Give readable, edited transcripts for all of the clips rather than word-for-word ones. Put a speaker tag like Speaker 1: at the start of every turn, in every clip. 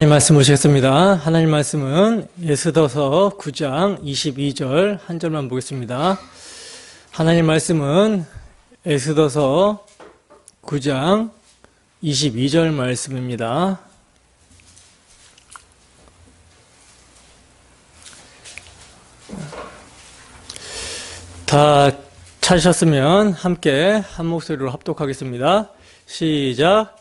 Speaker 1: 하나님 말씀 보시겠습니다. 하나님 말씀은 에스더서 9장 22절 한 절만 보겠습니다. 하나님 말씀은 에스더서 9장 22절 말씀입니다. 다 찾으셨으면 함께 한 목소리로 합독하겠습니다. 시작.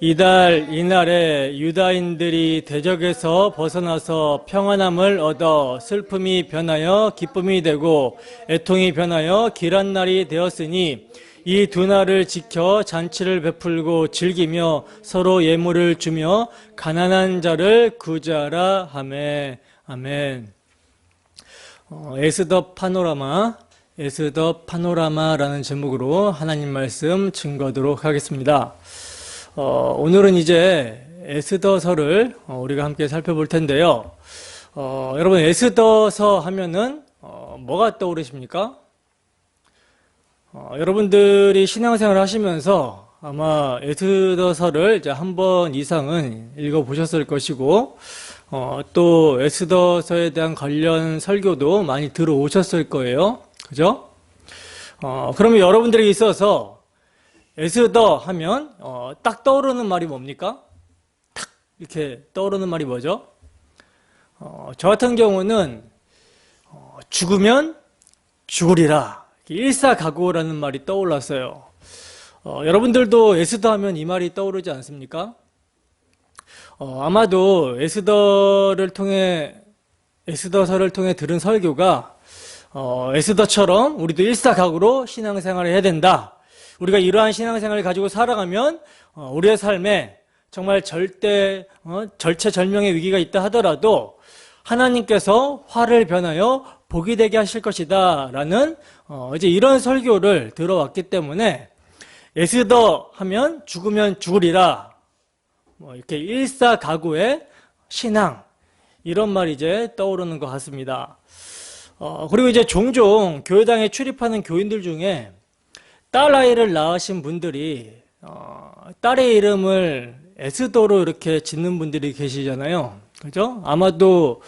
Speaker 1: 이달 이날에 유다인들이 대적에서 벗어나서 평안함을 얻어 슬픔이 변하여 기쁨이 되고 애통이 변하여 길한 날이 되었으니 이 두 날을 지켜 잔치를 베풀고 즐기며 서로 예물을 주며 가난한 자를 구제하라 하매. 아멘. 에스더 파노라마라는 제목으로 하나님 말씀 증거하도록 하겠습니다. 오늘은 이제 에스더서를 우리가 함께 살펴볼 텐데요. 여러분 에스더서 하면은 뭐가 떠오르십니까? 여러분들이 신앙생활을 하시면서 아마 에스더서를 이제 한 번 이상은 읽어보셨을 것이고 또 에스더서에 대한 관련 설교도 많이 들어오셨을 거예요. 그죠? 그러면 여러분들에게 있어서 에스더 하면 딱 떠오르는 말이 뭡니까? 탁 이렇게 떠오르는 말이 뭐죠? 저 같은 경우는 죽으면 죽으리라, 일사각오라는 말이 떠올랐어요. 여러분들도 에스더 하면 이 말이 떠오르지 않습니까? 아마도 에스더서를 통해 들은 설교가 에스더처럼 우리도 일사각오로 신앙생활을 해야 된다, 우리가 이러한 신앙생활을 가지고 살아가면 우리의 삶에 정말 절체절명의 위기가 있다 하더라도 하나님께서 화를 변하여 복이 되게 하실 것이다 라는 이제 이런 설교를 들어왔기 때문에 에스더 하면 죽으면 죽으리라, 이렇게 일사각오의 신앙, 이런 말이 이제 떠오르는 것 같습니다. 그리고 이제 종종 교회당에 출입하는 교인들 중에 딸 아이를 낳으신 분들이 딸의 이름을 에스더로 이렇게 짓는 분들이 계시잖아요. 그죠? 아마도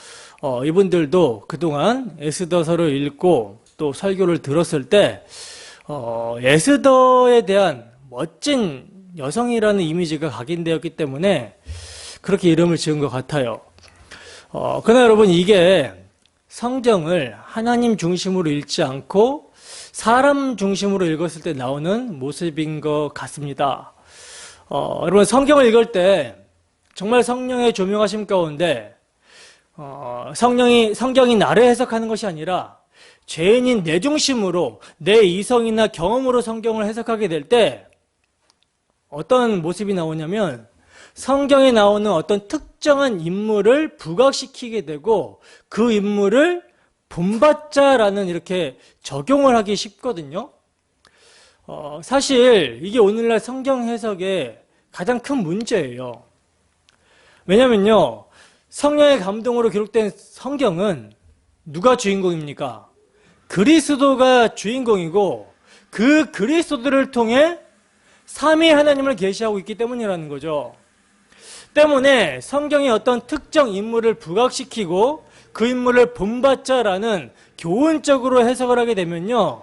Speaker 1: 이분들도 그동안 에스더서를 읽고 또 설교를 들었을 때 에스더에 대한 멋진 여성이라는 이미지가 각인되었기 때문에 그렇게 이름을 지은 것 같아요. 그러나 여러분, 이게 성경을 하나님 중심으로 읽지 않고 사람 중심으로 읽었을 때 나오는 모습인 것 같습니다. 여러분, 성경을 읽을 때 정말 성령의 조명하심 가운데 성경이 나를 해석하는 것이 아니라 죄인인 내 중심으로, 내 이성이나 경험으로 성경을 해석하게 될 때 어떤 모습이 나오냐면, 성경에 나오는 어떤 특정한 인물을 부각시키게 되고 그 인물을 본받자라는 이렇게 적용을 하기 쉽거든요. 사실 이게 오늘날 성경 해석의 가장 큰 문제예요. 왜냐면요, 성령의 감동으로 기록된 성경은 누가 주인공입니까? 그리스도가 주인공이고 그 그리스도를 통해 삼위 하나님을 계시하고 있기 때문이라는 거죠. 때문에 성경이 어떤 특정 인물을 부각시키고 그 인물을 본받자라는 교훈적으로 해석을 하게 되면요,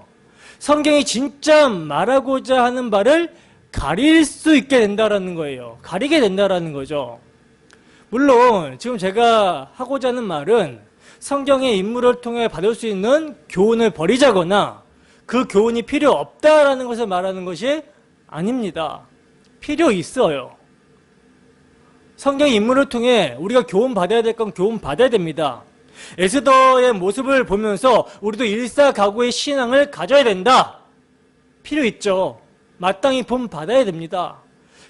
Speaker 1: 성경이 진짜 말하고자 하는 바를 가릴 수 있게 된다라는 거예요. 가리게 된다라는 거죠. 물론 지금 제가 하고자 하는 말은 성경의 인물을 통해 받을 수 있는 교훈을 버리자거나 그 교훈이 필요 없다라는 것을 말하는 것이 아닙니다. 필요 있어요. 성경의 인물을 통해 우리가 교훈 받아야 될 건 교훈 받아야 됩니다. 에스더의 모습을 보면서 우리도 일사각오의 신앙을 가져야 된다. 필요 있죠. 마땅히 본 받아야 됩니다.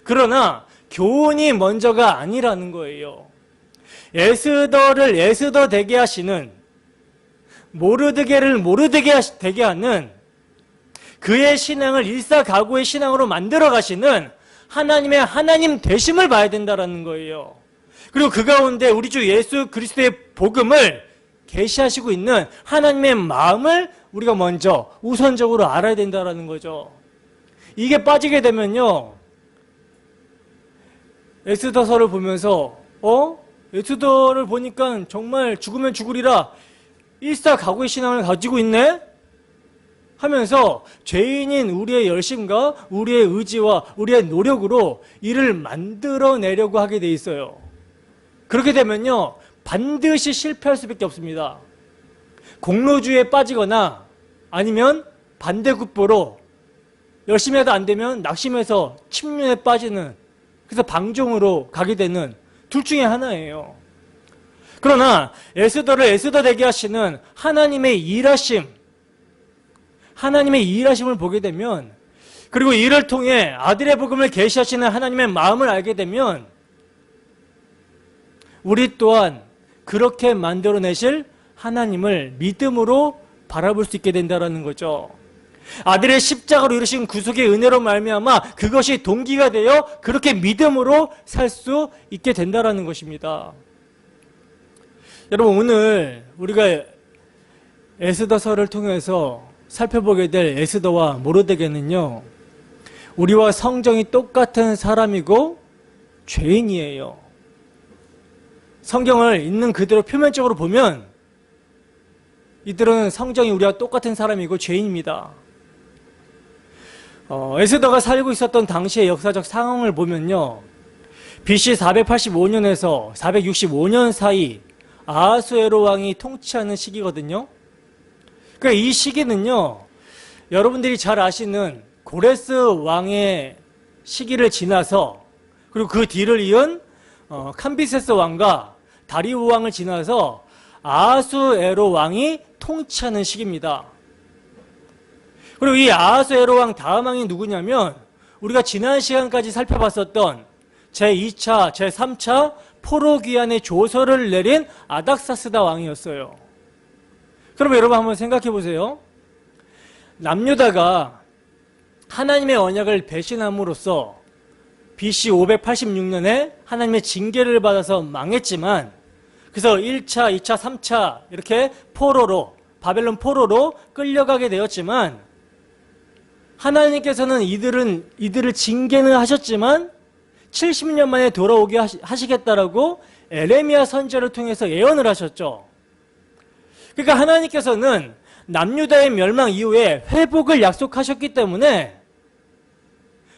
Speaker 1: 그러나 교훈이 먼저가 아니라는 거예요. 에스더를 에스더 되게 하시는, 모르드게를 모르드게 되게 하는, 그의 신앙을 일사각오의 신앙으로 만들어 가시는 하나님의 하나님 되심을 봐야 된다는 거예요. 그리고 그 가운데 우리 주 예수 그리스도의 복음을 계시하시고 있는 하나님의 마음을 우리가 먼저 우선적으로 알아야 된다는 거죠. 이게 빠지게 되면요, 에스더서를 보면서 에스더를 보니까 정말 죽으면 죽으리라 일사각오의 신앙을 가지고 있네? 하면서 죄인인 우리의 열심과 우리의 의지와 우리의 노력으로 이를 만들어내려고 하게 돼 있어요. 그렇게 되면요, 반드시 실패할 수밖에 없습니다. 공로주의에 빠지거나 아니면 반대급부로 열심히 해도 안 되면 낙심해서 침륜에 빠지는, 그래서 방종으로 가게 되는 둘 중에 하나예요. 그러나 에스더를 에스더 되게 하시는 하나님의 일하심을 보게 되면, 그리고 이를 통해 아들의 복음을 계시하시는 하나님의 마음을 알게 되면 우리 또한 그렇게 만들어내실 하나님을 믿음으로 바라볼 수 있게 된다는 거죠. 아들의 십자가로 이루신 구속의 은혜로 말미암아 그것이 동기가 되어 그렇게 믿음으로 살 수 있게 된다는 것입니다. 여러분, 오늘 우리가 에스더서를 통해서 살펴보게 될 에스더와 모르드게는요, 우리와 성정이 똑같은 사람이고 죄인이에요. 성경을 있는 그대로 표면적으로 보면 이들은 성정이 우리와 똑같은 사람이고 죄인입니다. 에스더가 살고 있었던 당시의 역사적 상황을 보면요, BC 485년에서 465년 사이 아하수에로 왕이 통치하는 시기거든요. 그러니까 이 시기는요, 여러분들이 잘 아시는 고레스 왕의 시기를 지나서, 그리고 그 뒤를 이은 캄비세스 왕과 다리우 왕을 지나서 아하수에로 왕이 통치하는 시기입니다. 그리고 이 아하수에로 왕 다음 왕이 누구냐면 우리가 지난 시간까지 살펴봤었던 제2차, 제3차 포로귀환의 조서를 내린 아닥사스다 왕이었어요. 그럼 여러분 한번 생각해 보세요. 남유다가 하나님의 언약을 배신함으로써 BC 586년에 하나님의 징계를 받아서 망했지만, 그래서 1차, 2차, 3차 이렇게 포로로, 바벨론 포로로 끌려가게 되었지만, 하나님께서는 이들을 징계는 하셨지만 70년 만에 돌아오게 하시겠다라고 에레미야 선지자를 통해서 예언을 하셨죠. 그러니까 하나님께서는 남유다의 멸망 이후에 회복을 약속하셨기 때문에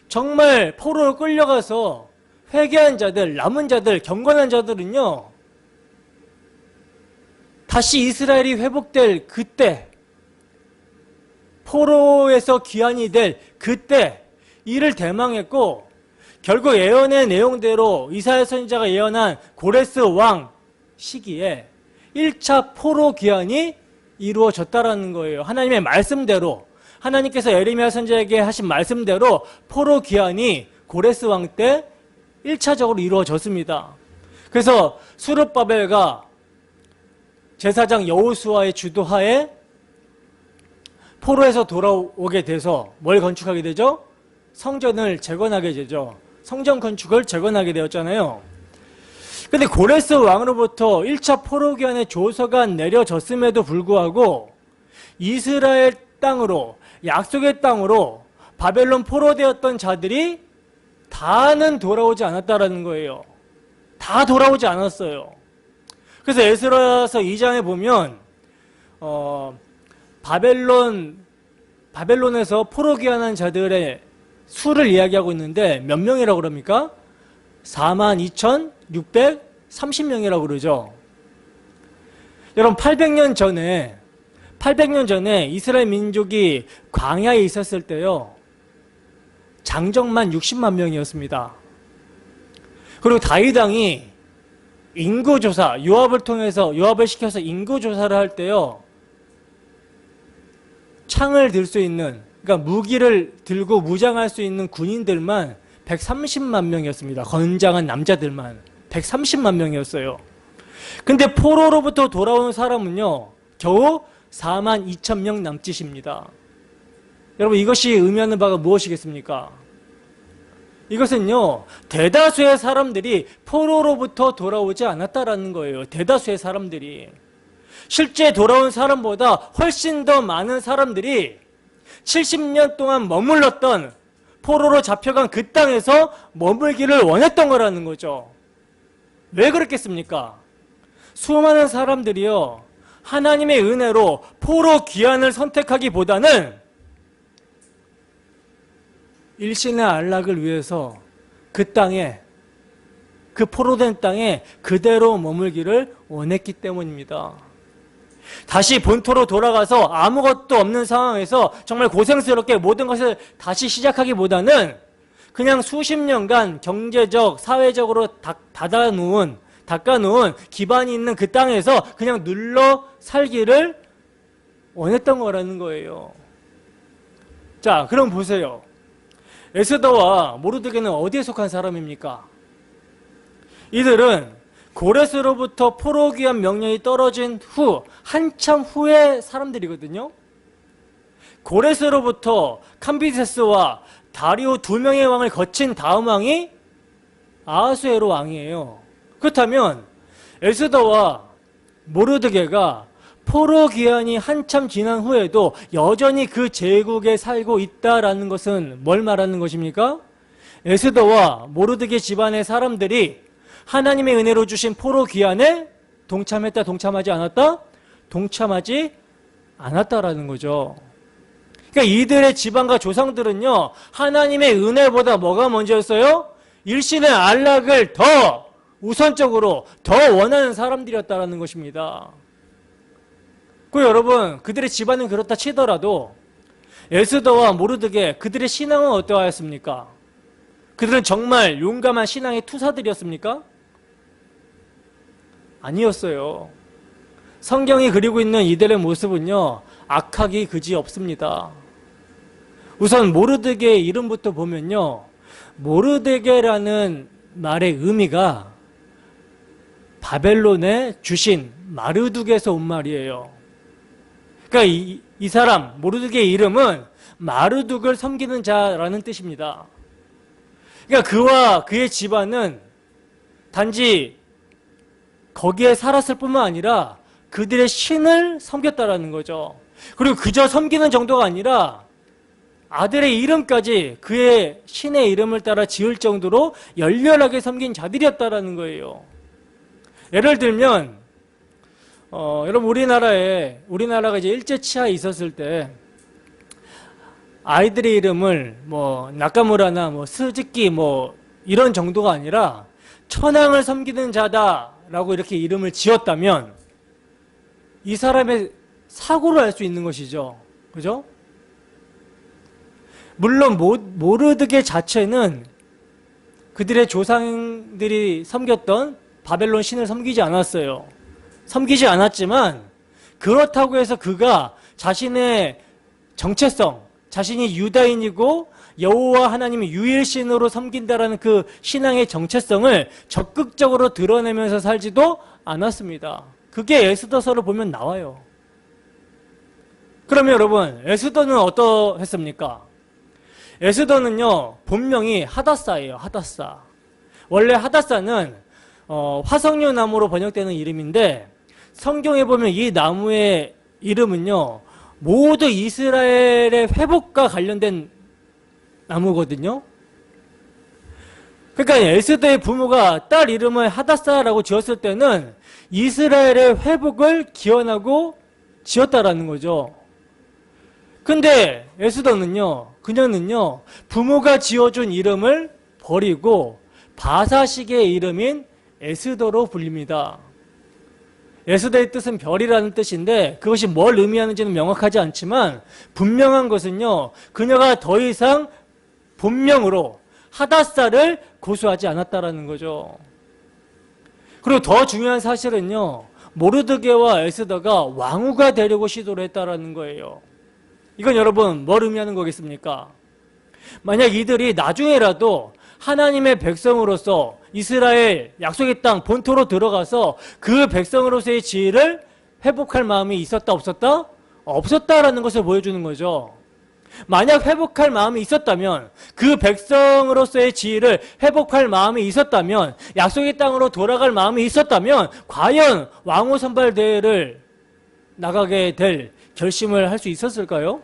Speaker 1: 정말 포로로 끌려가서 회개한 자들, 남은 자들, 경건한 자들은요, 다시 이스라엘이 회복될 그때, 포로에서 귀환이 될 그때 이를 대망했고, 결국 예언의 내용대로 이사야 선지자가 예언한 고레스 왕 시기에 1차 포로 귀환이 이루어졌다라는 거예요. 하나님의 말씀대로, 하나님께서 에레미야 선지자에게 하신 말씀대로 포로 귀환이 고레스 왕 때 1차적으로 이루어졌습니다. 그래서 수르바벨과 제사장 여호수아의 주도하에 포로에서 돌아오게 돼서 뭘 건축하게 되죠? 성전을 재건하게 되죠. 성전 건축을 재건하게 되었잖아요. 근데 고레스 왕으로부터 1차 포로기한의 조서가 내려졌음에도 불구하고 이스라엘 땅으로, 약속의 땅으로 바벨론 포로되었던 자들이 다는 돌아오지 않았다라는 거예요. 다 돌아오지 않았어요. 그래서 에스라서 2장에 보면 바벨론에서 포로귀환한 자들의 수를 이야기하고 있는데 몇 명이라고 그럽니까? 42,630명이라고 그러죠. 여러분, 800년 전에 이스라엘 민족이 광야에 있었을 때요, 장정만 60만 명이었습니다. 그리고 다윗 왕이 인구조사, 요압을 시켜서 인구조사를 할 때요, 창을 들 수 있는, 그러니까 무기를 들고 무장할 수 있는 군인들만 130만 명이었습니다. 건장한 남자들만 130만 명이었어요. 근데 포로로부터 돌아온 사람은요, 겨우 4만 2천 명 남짓입니다. 여러분, 이것이 의미하는 바가 무엇이겠습니까? 이것은요, 대다수의 사람들이 포로로부터 돌아오지 않았다라는 거예요. 대다수의 사람들이. 실제 돌아온 사람보다 훨씬 더 많은 사람들이 70년 동안 머물렀던, 포로로 잡혀간 그 땅에서 머물기를 원했던 거라는 거죠. 왜 그랬겠습니까? 수많은 사람들이요, 하나님의 은혜로 포로 귀환을 선택하기보다는 일신의 안락을 위해서 그 땅에, 그 포로된 땅에 그대로 머물기를 원했기 때문입니다. 다시 본토로 돌아가서 아무것도 없는 상황에서 정말 고생스럽게 모든 것을 다시 시작하기보다는 그냥 수십 년간 경제적, 사회적으로 닦아놓은 기반이 있는 그 땅에서 그냥 눌러 살기를 원했던 거라는 거예요. 자, 그럼 보세요. 에스더와 모르드게는 어디에 속한 사람입니까? 이들은 고레스로부터 포로 귀환 명령이 떨어진 후 한참 후의 사람들이거든요. 고레스로부터 캄비세스와 다리오 두 명의 왕을 거친 다음 왕이 아하수에로 왕이에요. 그렇다면 에스더와 모르드게가 포로 귀환이 한참 지난 후에도 여전히 그 제국에 살고 있다라는 것은 뭘 말하는 것입니까? 에스더와 모르드게 집안의 사람들이 하나님의 은혜로 주신 포로 귀환에 동참했다, 동참하지 않았다? 동참하지 않았다라는 거죠. 그러니까 이들의 집안과 조상들은요, 하나님의 은혜보다 뭐가 먼저였어요? 일신의 안락을 더 우선적으로 더 원하는 사람들이었다라는 것입니다. 그 여러분, 그들의 집안은 그렇다 치더라도 에스더와 모르드게 그들의 신앙은 어떠하였습니까? 그들은 정말 용감한 신앙의 투사들이었습니까? 아니었어요. 성경이 그리고 있는 이들의 모습은요, 악하기 그지 없습니다. 우선 모르드게의 이름부터 보면요, 모르드게라는 말의 의미가 바벨론의 주신 마르둑에서 온 말이에요. 그러니까 이 사람 모르드게의 이름은 마르둑을 섬기는 자라는 뜻입니다. 그러니까 그와 그의 집안은 단지 거기에 살았을 뿐만 아니라 그들의 신을 섬겼다라는 거죠. 그리고 그저 섬기는 정도가 아니라 아들의 이름까지 그의 신의 이름을 따라 지을 정도로 열렬하게 섬긴 자들이었다라는 거예요. 예를 들면 여러분 우리나라가 이제 일제치하에 있었을 때 아이들의 이름을 뭐 나카무라나 뭐 스즈키 뭐 이런 정도가 아니라 천황을 섬기는 자다라고 이렇게 이름을 지었다면 이 사람의 사고를 알 수 있는 것이죠. 그죠? 물론 모르드게 자체는 그들의 조상들이 섬겼던 바벨론 신을 섬기지 않았어요. 섬기지 않았지만 그렇다고 해서 그가 자신의 정체성, 자신이 유다인이고 여호와 하나님의 유일신으로 섬긴다라는 그 신앙의 정체성을 적극적으로 드러내면서 살지도 않았습니다. 그게 에스더서를 보면 나와요. 그러면 여러분, 에스더는 어떠했습니까? 에스더는요, 본명이 하다사예요. 하다사. 원래 하다사는 화석류 나무로 번역되는 이름인데 성경에 보면 이 나무의 이름은요, 모두 이스라엘의 회복과 관련된 나무거든요. 그러니까 에스더의 부모가 딸 이름을 하다사라고 지었을 때는 이스라엘의 회복을 기원하고 지었다라는 거죠. 근데 에스더는요, 그녀는요, 부모가 지어준 이름을 버리고 바사식의 이름인 에스더로 불립니다. 에스더의 뜻은 별이라는 뜻인데 그것이 뭘 의미하는지는 명확하지 않지만 분명한 것은요, 그녀가 더 이상 본명으로 하다사를 고수하지 않았다라는 거죠. 그리고 더 중요한 사실은요, 모르드게와 에스더가 왕후가 되려고 시도를 했다라는 거예요. 이건 여러분 뭘 의미하는 거겠습니까? 만약 이들이 나중에라도 하나님의 백성으로서 이스라엘 약속의 땅 본토로 들어가서 그 백성으로서의 지위를 회복할 마음이 있었다 없었다? 없었다라는 것을 보여주는 거죠. 만약 회복할 마음이 있었다면, 그 백성으로서의 지위를 회복할 마음이 있었다면, 약속의 땅으로 돌아갈 마음이 있었다면 과연 왕후 선발 대회를 나가게 될 결심을 할 수 있었을까요?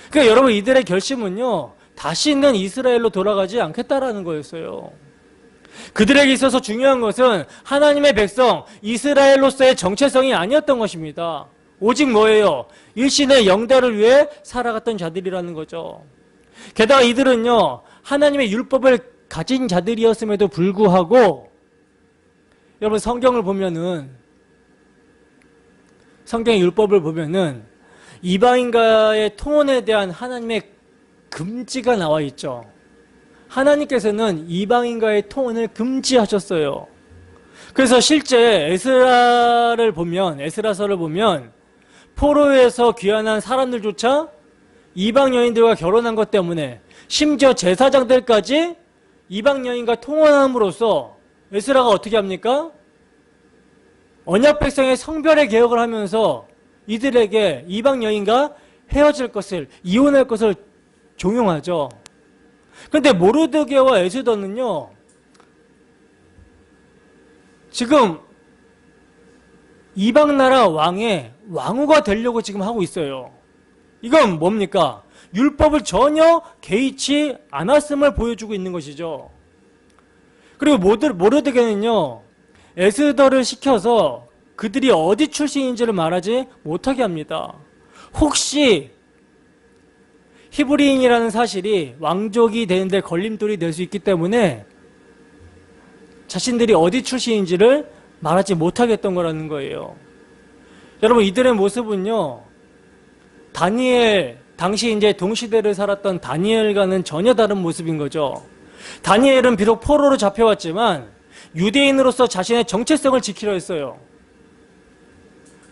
Speaker 1: 그러니까 여러분, 이들의 결심은요, 다시는 이스라엘로 돌아가지 않겠다라는 거였어요. 그들에게 있어서 중요한 것은 하나님의 백성 이스라엘로서의 정체성이 아니었던 것입니다. 오직 뭐예요? 일신의 영달을 위해 살아갔던 자들이라는 거죠. 게다가 이들은요, 하나님의 율법을 가진 자들이었음에도 불구하고, 여러분 성경의 율법을 보면은 이방인과의 통혼에 대한 하나님의 금지가 나와 있죠. 하나님께서는 이방인과의 통혼을 금지하셨어요. 그래서 실제 에스라서를 보면 포로에서 귀환한 사람들조차 이방 여인들과 결혼한 것 때문에 심지어 제사장들까지 이방 여인과 통혼함으로써 에스라가 어떻게 합니까? 언약 백성의 성별의 개혁을 하면서 이들에게 이방 여인과 헤어질 것을, 이혼할 것을 종용하죠. 그런데 모르드게와 에스더는요, 지금 이방 나라 왕의 왕후가 되려고 지금 하고 있어요. 이건 뭡니까? 율법을 전혀 개의치 않았음을 보여주고 있는 것이죠. 그리고 모르드게는요, 에스더를 시켜서 그들이 어디 출신인지를 말하지 못하게 합니다. 혹시 히브리인이라는 사실이 왕족이 되는데 걸림돌이 될 수 있기 때문에 자신들이 어디 출신인지를 말하지 못하겠던 거라는 거예요. 여러분, 이들의 모습은요, 당시 이제 동시대를 살았던 다니엘과는 전혀 다른 모습인 거죠. 다니엘은 비록 포로로 잡혀왔지만 유대인으로서 자신의 정체성을 지키려 했어요.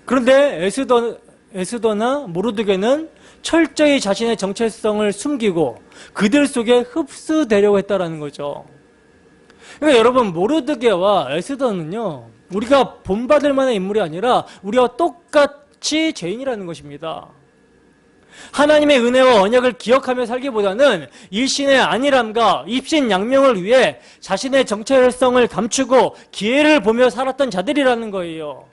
Speaker 1: 그런데 에스더나 모르드게는 철저히 자신의 정체성을 숨기고 그들 속에 흡수되려고 했다라는 거죠. 그러니까 여러분, 모르드게와 에스더는요, 우리가 본받을 만한 인물이 아니라 우리와 똑같이 죄인이라는 것입니다. 하나님의 은혜와 언약을 기억하며 살기보다는 일신의 안일함과 입신양명을 위해 자신의 정체성을 감추고 기회를 보며 살았던 자들이라는 거예요.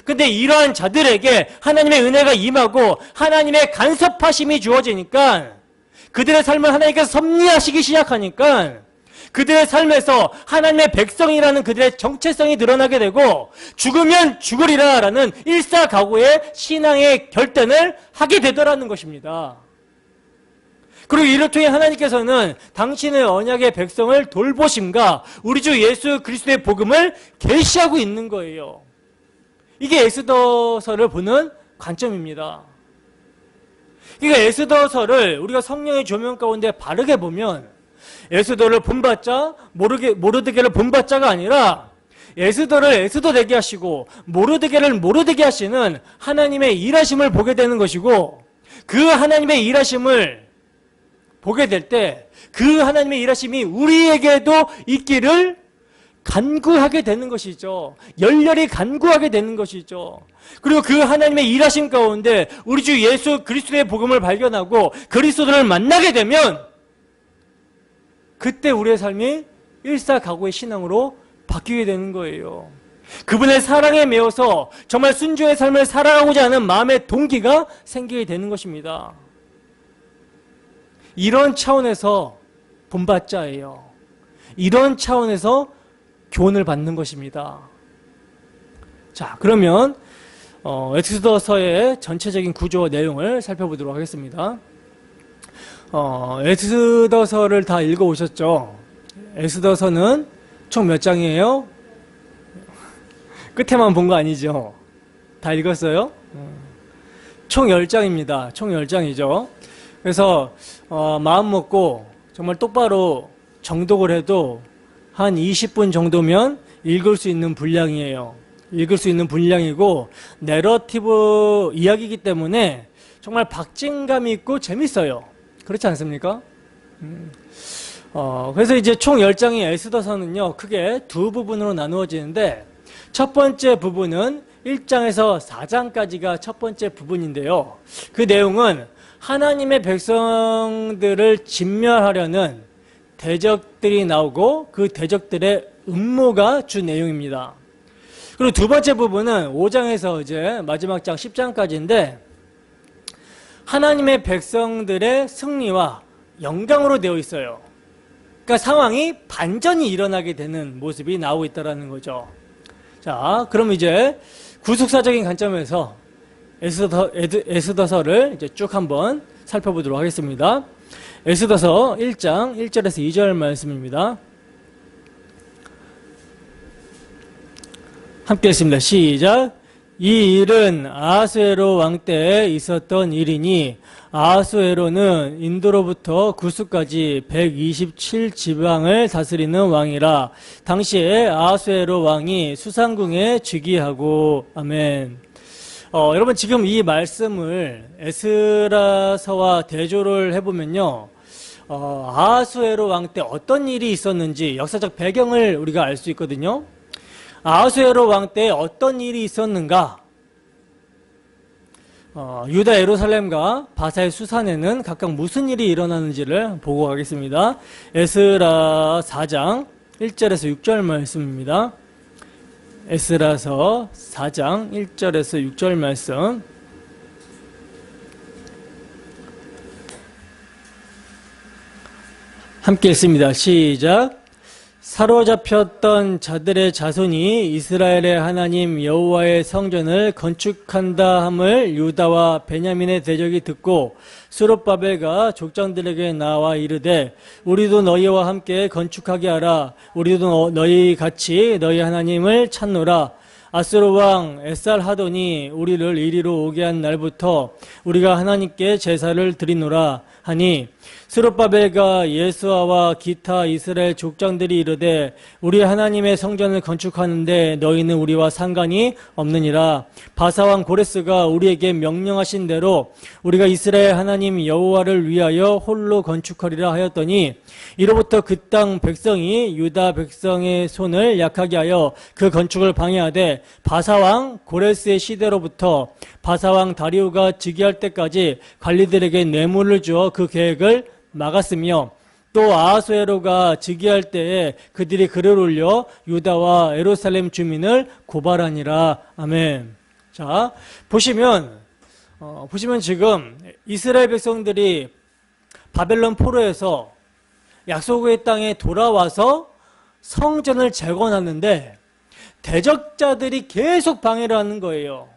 Speaker 1: 근데 이러한 자들에게 하나님의 은혜가 임하고 하나님의 간섭하심이 주어지니까, 그들의 삶을 하나님께서 섭리하시기 시작하니까 그들의 삶에서 하나님의 백성이라는 그들의 정체성이 드러나게 되고, 죽으면 죽으리라 라는 일사각오의 신앙의 결단을 하게 되더라는 것입니다. 그리고 이를 통해 하나님께서는 당신의 언약의 백성을 돌보심과 우리 주 예수 그리스도의 복음을 계시하고 있는 거예요. 이게 에스더서를 보는 관점입니다. 그러니까 에스더서를 우리가 성령의 조명 가운데 바르게 보면 에스더를 본받자, 모르드게를 본받자가 아니라 에스더를 에스더 되게 하시고 모르드게를 모르드게 하시는 하나님의 일하심을 보게 되는 것이고, 그 하나님의 일하심을 보게 될 때 그 하나님의 일하심이 우리에게도 있기를 간구하게 되는 것이죠. 열렬히 간구하게 되는 것이죠. 그리고 그 하나님의 일하심 가운데 우리 주 예수 그리스도의 복음을 발견하고 그리스도를 만나게 되면 그때 우리의 삶이 일사각오의 신앙으로 바뀌게 되는 거예요. 그분의 사랑에 매여서 정말 순종의 삶을 살아가고자 하는 마음의 동기가 생기게 되는 것입니다. 이런 차원에서 본받자예요. 이런 차원에서 교훈을 받는 것입니다. 자, 그러면 에스더서의 전체적인 구조와 내용을 살펴보도록 하겠습니다. 에스더서를 다 읽어오셨죠? 에스더서는 총 몇 장이에요? 끝에만 본 거 아니죠? 다 읽었어요? 총 10장입니다. 총 10장이죠. 그래서 마음 먹고 정말 똑바로 정독을 해도 한 20분 정도면 읽을 수 있는 분량이에요. 읽을 수 있는 분량이고 내러티브 이야기이기 때문에 정말 박진감이 있고 재밌어요. 그렇지 않습니까? 그래서 이제 총 10장의 에스더서는요, 크게 두 부분으로 나누어지는데, 첫 번째 부분은 1장에서 4장까지가 첫 번째 부분인데요. 그 내용은 하나님의 백성들을 진멸하려는 대적들이 나오고 그 대적들의 음모가 주 내용입니다. 그리고 두 번째 부분은 5장에서 이제 마지막 장 10장까지인데, 하나님의 백성들의 승리와 영광으로 되어 있어요. 그러니까 상황이 반전이 일어나게 되는 모습이 나오고 있다는 거죠. 자, 그럼 이제 구속사적인 관점에서 에스더서를 이제 쭉 한번 살펴보도록 하겠습니다. 에스더서 1장 1절에서 2절 말씀입니다. 함께 읽습니다. 시작. 이 일은 아하수에로 왕 때에 있었던 일이니 아하수에로는 인도로부터 구스까지 127지방을 다스리는 왕이라. 당시에 아하수에로 왕이 수상궁에 즉위하고. 아멘. 여러분 지금 이 말씀을 에스라서와 대조를 해보면요, 아하수에로 왕 때 어떤 일이 있었는지 역사적 배경을 우리가 알 수 있거든요. 아하수에로 왕 때 어떤 일이 있었는가? 유다 예루살렘과 바사의 수산에는 각각 무슨 일이 일어나는지를 보고 가겠습니다. 에스라 4장 1절에서 6절 말씀입니다. 에스라서 4장 1절에서 6절 말씀. 함께 읽습니다. 시작. 사로잡혔던 자들의 자손이 이스라엘의 하나님 여호와의 성전을 건축한다 함을 유다와 베냐민의 대적이 듣고 스룹바벨과 족장들에게 나와 이르되 우리도 너희와 함께 건축하게 하라. 우리도 너희 같이 너희 하나님을 찾노라. 아스로 왕 에살하돈이 우리를 이리로 오게 한 날부터 우리가 하나님께 제사를 드리노라 하니 스룹바벨과 예수아와 기타 이스라엘 족장들이 이르되 우리 하나님의 성전을 건축하는데 너희는 우리와 상관이 없느니라. 바사왕 고레스가 우리에게 명령하신 대로 우리가 이스라엘 하나님 여호와를 위하여 홀로 건축하리라 하였더니 이로부터 그 땅 백성이 유다 백성의 손을 약하게 하여 그 건축을 방해하되 바사왕 고레스의 시대로부터 바사왕 다리오가 즉위할 때까지 관리들에게 뇌물을 주어 그 계획을 막았으며 또 아하수에로가 즉위할 때에 그들이 글을 올려 유다와 예루살렘 주민을 고발하니라. 아멘. 자, 보시면 지금 이스라엘 백성들이 바벨론 포로에서 약속의 땅에 돌아와서 성전을 재건하는데 대적자들이 계속 방해를 하는 거예요.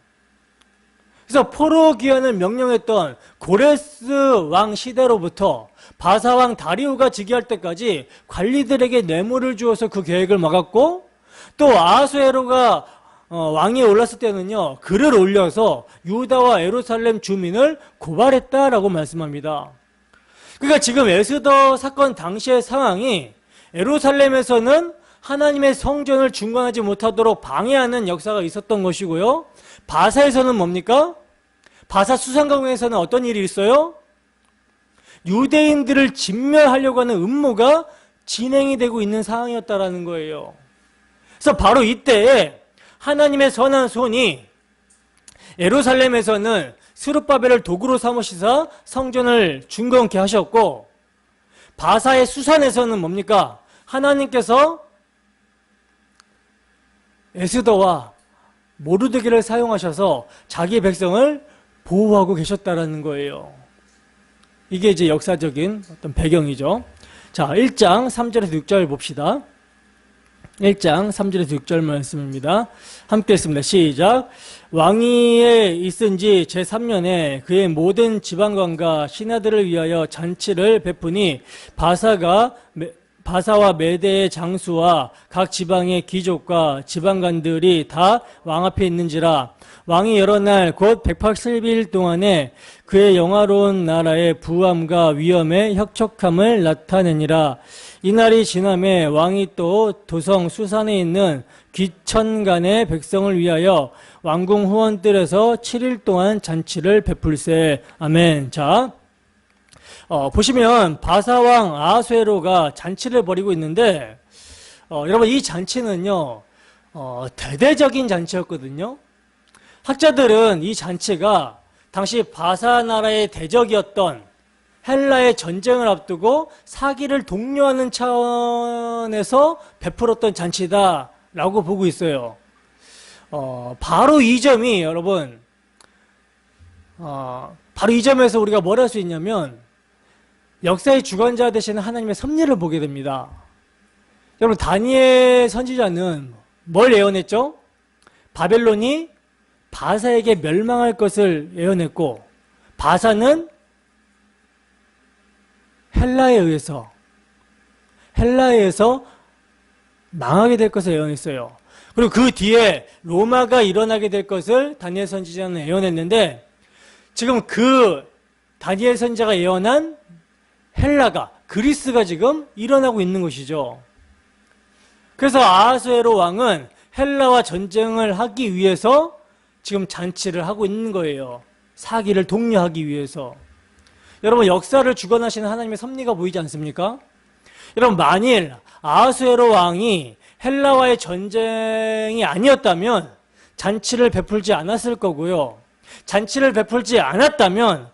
Speaker 1: 그래서 포로 귀환을 명령했던 고레스 왕 시대로부터 바사왕 다리오가 즉위할 때까지 관리들에게 뇌물을 주어서 그 계획을 막았고, 또 아하수에로가 왕위에 올랐을 때는요, 글을 올려서 유다와 예루살렘 주민을 고발했다라고 말씀합니다. 그러니까 지금 에스더 사건 당시의 상황이 예루살렘에서는 하나님의 성전을 중건하지 못하도록 방해하는 역사가 있었던 것이고요. 바사에서는 뭡니까? 바사 수상궁에서는 어떤 일이 있어요? 유대인들을 진멸하려고 하는 음모가 진행이 되고 있는 상황이었다라는 거예요. 그래서 바로 이때에 하나님의 선한 손이 예루살렘에서는 스룹바벨을 도구로 삼으시사 성전을 중건케 하셨고, 바사의 수산에서는 뭡니까? 하나님께서 에스더와 모르드게를 사용하셔서 자기 백성을 보호하고 계셨다라는 거예요. 이게 이제 역사적인 어떤 배경이죠. 자, 1장 3절에서 6절 봅시다. 1장 3절에서 6절 말씀입니다. 함께 했습니다. 시작. 왕위에 있은 지 제3년에 그의 모든 지방관과 신하들을 위하여 잔치를 베푸니 바사와 메대의 장수와 각 지방의 귀족과 지방관들이 다 왕 앞에 있는지라. 왕이 여러 날 곧 180일 동안에 그의 영화로운 나라의 부함과 위엄의 혁척함을 나타내니라. 이날이 지남에 왕이 또 도성 수산에 있는 귀천간의 백성을 위하여 왕궁 후원들에서 7일 동안 잔치를 베풀세. 아멘. 자, 보시면 바사왕 아하수에로가 잔치를 벌이고 있는데, 여러분 이 잔치는요, 대대적인 잔치였거든요. 학자들은 이 잔치가 당시 바사 나라의 대적이었던 헬라의 전쟁을 앞두고 사기를 독려하는 차원에서 베풀었던 잔치다라고 보고 있어요. 바로 이 점이 여러분, 바로 이 점에서 우리가 뭘 할 수 있냐면, 역사의 주관자 되시는 하나님의 섭리를 보게 됩니다. 여러분, 다니엘 선지자는 뭘 예언했죠? 바벨론이 바사에게 멸망할 것을 예언했고, 바사는 헬라에 의해서 망하게 될 것을 예언했어요. 그리고 그 뒤에 로마가 일어나게 될 것을 다니엘 선지자는 예언했는데, 지금 그 다니엘 선지자가 예언한 헬라가, 그리스가 지금 일어나고 있는 것이죠. 그래서 아하수에로 왕은 헬라와 전쟁을 하기 위해서 지금 잔치를 하고 있는 거예요. 사기를 독려하기 위해서. 여러분, 역사를 주관하시는 하나님의 섭리가 보이지 않습니까? 여러분, 만일 아하수에로 왕이 헬라와의 전쟁이 아니었다면 잔치를 베풀지 않았을 거고요. 잔치를 베풀지 않았다면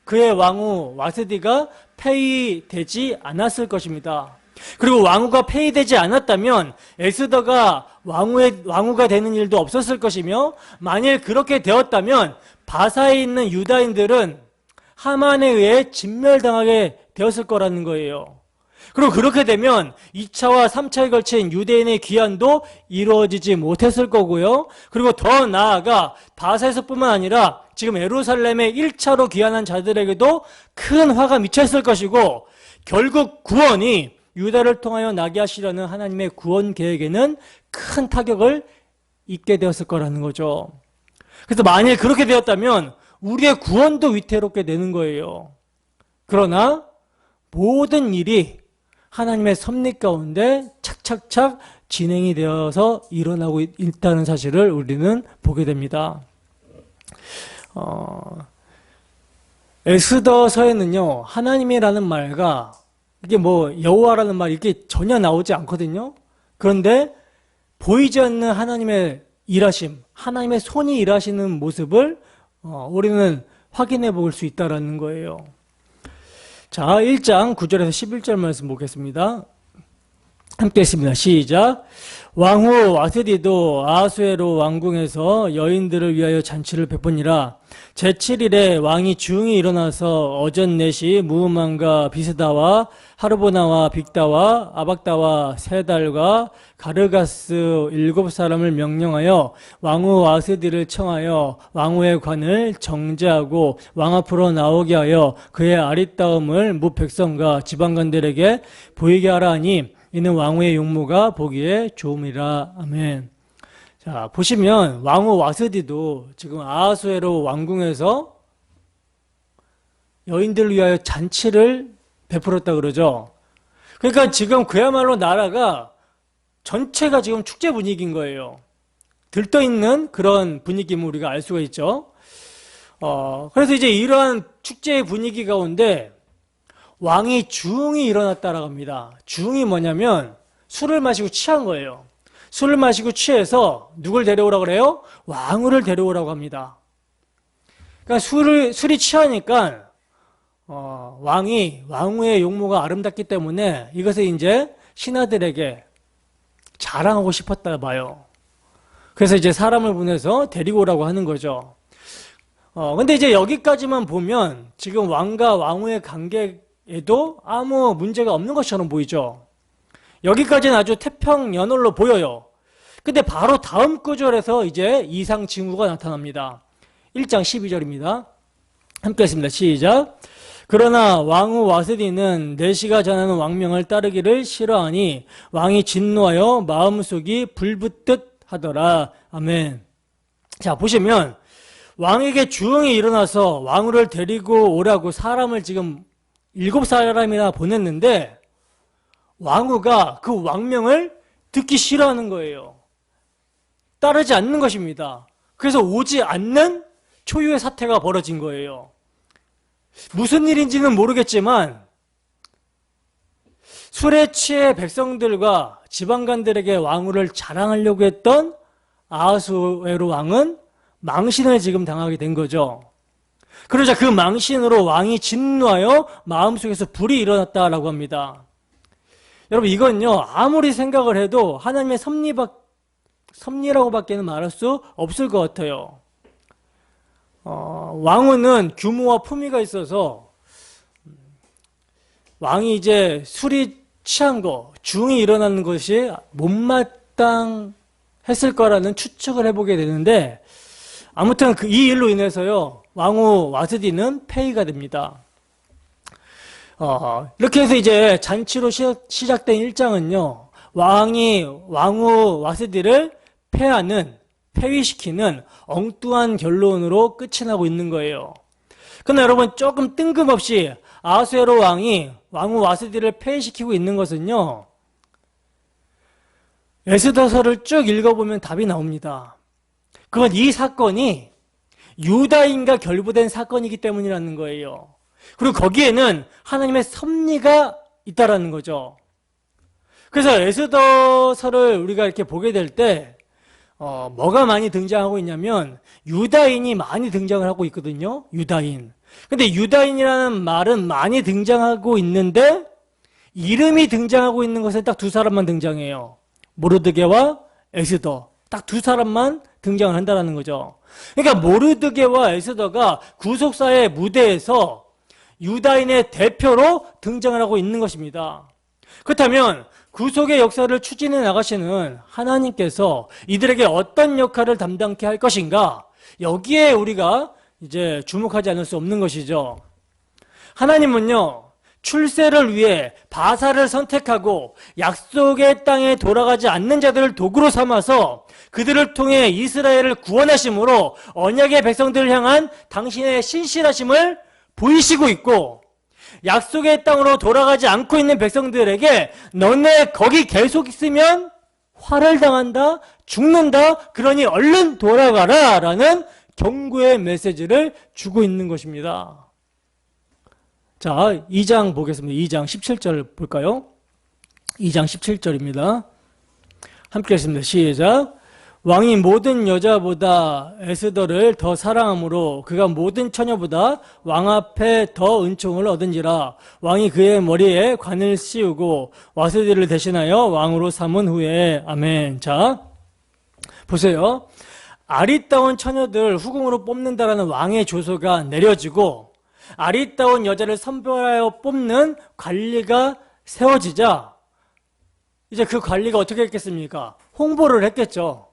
Speaker 1: 그의 왕후 와스디가 폐위되지 않았을 것입니다. 그리고 왕후가 폐위되지 않았다면 에스더가 왕후가 되는 일도 없었을 것이며, 만일 그렇게 되었다면 바사에 있는 유다인들은 하만에 의해 진멸당하게 되었을 거라는 거예요. 그리고 그렇게 되면 2차와 3차에 걸친 유대인의 귀환도 이루어지지 못했을 거고요. 그리고 더 나아가 바사에서뿐만 아니라 지금 예루살렘에 1차로 귀환한 자들에게도 큰 화가 미쳤을 것이고, 결국 구원이 유다를 통하여 나게 하시려는 하나님의 구원 계획에는 큰 타격을 입게 되었을 거라는 거죠. 그래서 만일 그렇게 되었다면 우리의 구원도 위태롭게 되는 거예요. 그러나 모든 일이 하나님의 섭리 가운데 착착착 진행이 되어서 일어나고 있다는 사실을 우리는 보게 됩니다. 에스더서에는요, 하나님이라는 말과 이게 여호와라는 말 이렇게 전혀 나오지 않거든요. 그런데 보이지 않는 하나님의 일하심, 하나님의 손이 일하시는 모습을 우리는 확인해 볼 수 있다는 거예요. 자, 1장 9절에서 11절 말씀 보겠습니다. 함께 했습니다. 시작. 왕후 와스디도 아하수에로 왕궁에서 여인들을 위하여 잔치를 베푸니라. 제7일에 왕이 중이 일어나서 어전넷이 무음만과 비스다와 하르보나와 빅다와 아박다와 세달과 가르가스 7사람을 명령하여 왕후 와스디를 청하여 왕후의 관을 정제하고 왕 앞으로 나오게 하여 그의 아리따움을 무 백성과 지방관들에게 보이게 하라 하니 이는 왕후의 용모가 보기에 좋음이라. 아멘. 자, 보시면 왕후 와스디도 지금 아하수에로 왕궁에서 여인들을 위하여 잔치를 베풀었다 그러죠. 그러니까 지금 그야말로 나라가 전체가 지금 축제 분위기인 거예요. 들떠있는 그런 분위기임을 우리가 알 수가 있죠. 그래서 이제 이러한 축제의 분위기 가운데 왕이 주웅이 일어났다라고 합니다. 주웅이 뭐냐면 술을 마시고 취한 거예요. 술을 마시고 취해서 누굴 데려오라고 그래요? 왕후를 데려오라고 합니다. 그러니까 술이 취하니까 왕후의 용모가 아름답기 때문에 이것을 이제 신하들에게 자랑하고 싶었다 봐요. 그래서 이제 사람을 보내서 데리고 오라고 하는 거죠. 근데 이제 여기까지만 보면 지금 왕과 왕후의 관계에도 아무 문제가 없는 것처럼 보이죠. 여기까지는 아주 태평연월로 보여요. 근데 바로 다음 구절에서 이제 이상 징후가 나타납니다. 1장 12절입니다. 함께 했습니다. 시작. 그러나 왕후 와스디는 내시가 전하는 왕명을 따르기를 싫어하니 왕이 진노하여 마음속이 불붙듯 하더라. 아멘. 자, 보시면 왕에게 주웅이 일어나서 왕후를 데리고 오라고 사람을 지금 7사람이나 보냈는데 왕후가 그 왕명을 듣기 싫어하는 거예요. 따르지 않는 것입니다. 그래서 오지 않는 초유의 사태가 벌어진 거예요. 무슨 일인지는 모르겠지만 술에 취해 백성들과 지방관들에게 왕후를 자랑하려고 했던 아하수에로 왕은 망신을 지금 당하게 된 거죠. 그러자 그 망신으로 왕이 진노하여 마음속에서 불이 일어났다라고 합니다. 여러분, 이건요 아무리 생각을 해도 하나님의 섭리라고밖에는 말할 수 없을 것 같아요. 왕후는 규모와 품위가 있어서 왕이 이제 술이 취한 거, 중이 일어나는 것이 못마땅했을 거라는 추측을 해보게 되는데, 아무튼 이 일로 인해서요, 왕후 와스디는 폐위가 됩니다. 이렇게 해서 이제 잔치로 시작된 일장은요, 왕후 와스디를 폐위시키는 엉뚱한 결론으로 끝이 나고 있는 거예요. 그러나 여러분, 조금 뜬금없이 아하수에로 왕이 왕후 와스디를 폐위시키고 있는 것은요, 에스더서를 쭉 읽어보면 답이 나옵니다. 그건 이 사건이 유다인과 결부된 사건이기 때문이라는 거예요. 그리고 거기에는 하나님의 섭리가 있다라는 거죠. 그래서 에스더서를 우리가 이렇게 보게 될 때 뭐가 많이 등장하고 있냐면 유다인이 많이 등장을 하고 있거든요. 유다인. 근데 유다인이라는 말은 많이 등장하고 있는데 이름이 등장하고 있는 것은 딱 두 사람만 등장해요. 모르드게와 에스더. 딱 두 사람만 등장을 한다는 거죠. 그러니까 모르드게와 에스더가 구속사의 무대에서 유다인의 대표로 등장을 하고 있는 것입니다. 그렇다면 구속의 역사를 추진해 나가시는 하나님께서 이들에게 어떤 역할을 담당케 할 것인가? 여기에 우리가 이제 주목하지 않을 수 없는 것이죠. 하나님은요, 출세를 위해 바사를 선택하고 약속의 땅에 돌아가지 않는 자들을 도구로 삼아서 그들을 통해 이스라엘을 구원하심으로 언약의 백성들을 향한 당신의 신실하심을 보이시고 있고, 약속의 땅으로 돌아가지 않고 있는 백성들에게 너네 거기 계속 있으면 화를 당한다, 죽는다, 그러니 얼른 돌아가라 라는 경고의 메시지를 주고 있는 것입니다. 자, 2장 보겠습니다. 2장 17절 볼까요? 2장 17절입니다. 함께 읽습니다. 시작. 왕이 모든 여자보다 에스더를 더 사랑하므로 그가 모든 처녀보다 왕 앞에 더 은총을 얻은지라. 왕이 그의 머리에 관을 씌우고 와스디를 대신하여 왕으로 삼은 후에. 아멘. 자, 보세요. 아리따운 처녀들 후궁으로 뽑는다라는 왕의 조서가 내려지고 아리따운 여자를 선별하여 뽑는 관리가 세워지자 이제 그 관리가 어떻게 했겠습니까? 홍보를 했겠죠.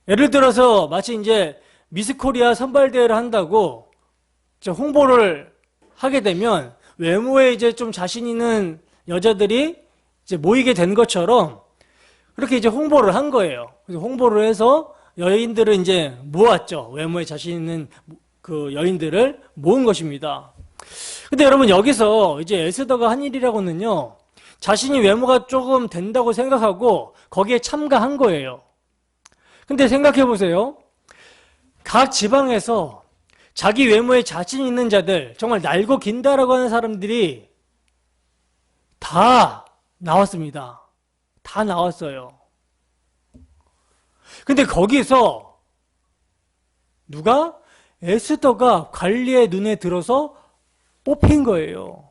Speaker 1: 예를 들어서 마치 이제 미스코리아 선발대회를 한다고 홍보를 하게 되면 외모에 이제 좀 자신 있는 여자들이 이제 모이게 된 것처럼 그렇게 이제 홍보를 한 거예요. 그래서 홍보를 해서 여인들을 이제 모았죠. 외모에 자신 있는 그 여인들을 모은 것입니다. 근데 여러분 여기서 이제 에스더가 한 일이라고는요, 자신이 외모가 조금 된다고 생각하고 거기에 참가한 거예요. 근데 생각해 보세요. 각 지방에서 자기 외모에 자신 있는 자들, 정말 날고 긴다라고 하는 사람들이 다 나왔습니다. 다 나왔어요. 근데 거기서 누가? 에스더가 관리의 눈에 들어서 뽑힌 거예요.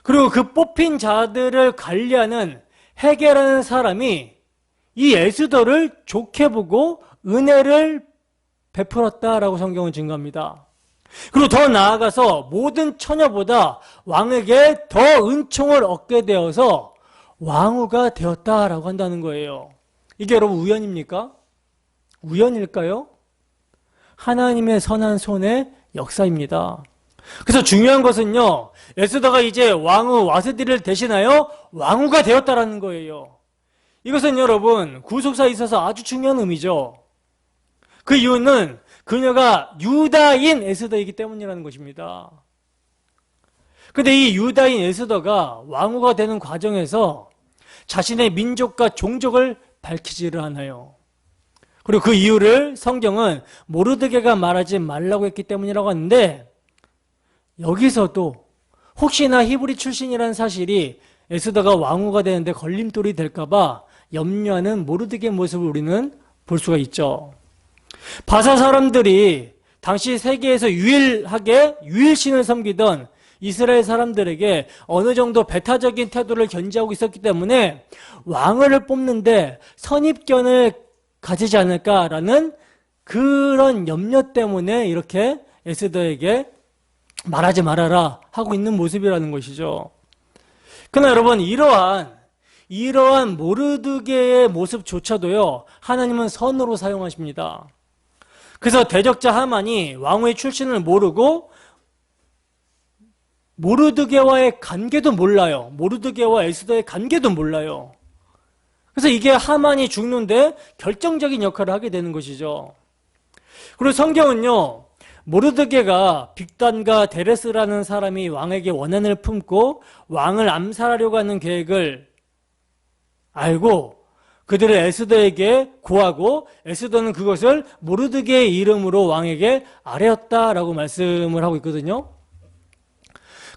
Speaker 1: 그리고 그 뽑힌 자들을 관리하는 헤게라는 사람이 이 에스더를 좋게 보고 은혜를 베풀었다라고 성경은 증거합니다. 그리고 더 나아가서 모든 처녀보다 왕에게 더 은총을 얻게 되어서 왕후가 되었다라고 한다는 거예요. 이게 여러분 우연입니까? 우연일까요? 하나님의 선한 손의 역사입니다. 그래서 중요한 것은요, 에스더가 이제 왕후 와스디를 대신하여 왕후가 되었다라는 거예요. 이것은 여러분 구속사에 있어서 아주 중요한 의미죠. 그 이유는 그녀가 유다인 에스더이기 때문이라는 것입니다. 그런데 이 유다인 에스더가 왕후가 되는 과정에서 자신의 민족과 종족을 밝히지를 않아요. 그리고 그 이유를 성경은 모르드게가 말하지 말라고 했기 때문이라고 하는데, 여기서도 혹시나 히브리 출신이라는 사실이 에스더가 왕후가 되는데 걸림돌이 될까봐 염려하는 모르드게 모습을 우리는 볼 수가 있죠. 바사 사람들이 당시 세계에서 유일하게 유일신을 섬기던 이스라엘 사람들에게 어느 정도 배타적인 태도를 견지하고 있었기 때문에 왕을 뽑는데 선입견을 가지지 않을까라는 그런 염려 때문에 이렇게 에스더에게 말하지 말아라 하고 있는 모습이라는 것이죠. 그러나 여러분, 이러한 모르드게의 모습조차도요, 하나님은 선으로 사용하십니다. 그래서 대적자 하만이 왕의 출신을 모르고 모르드게와의 관계도 몰라요. 모르드게와 에스더의 관계도 몰라요. 그래서 이게 하만이 죽는데 결정적인 역할을 하게 되는 것이죠. 그리고 성경은요, 모르드게가 빅단과 데레스라는 사람이 왕에게 원한을 품고 왕을 암살하려고 하는 계획을 알고 그들을 에스더에게 고하고 에스더는 그것을 모르드게의 이름으로 왕에게 아뢰었다라고 말씀을 하고 있거든요.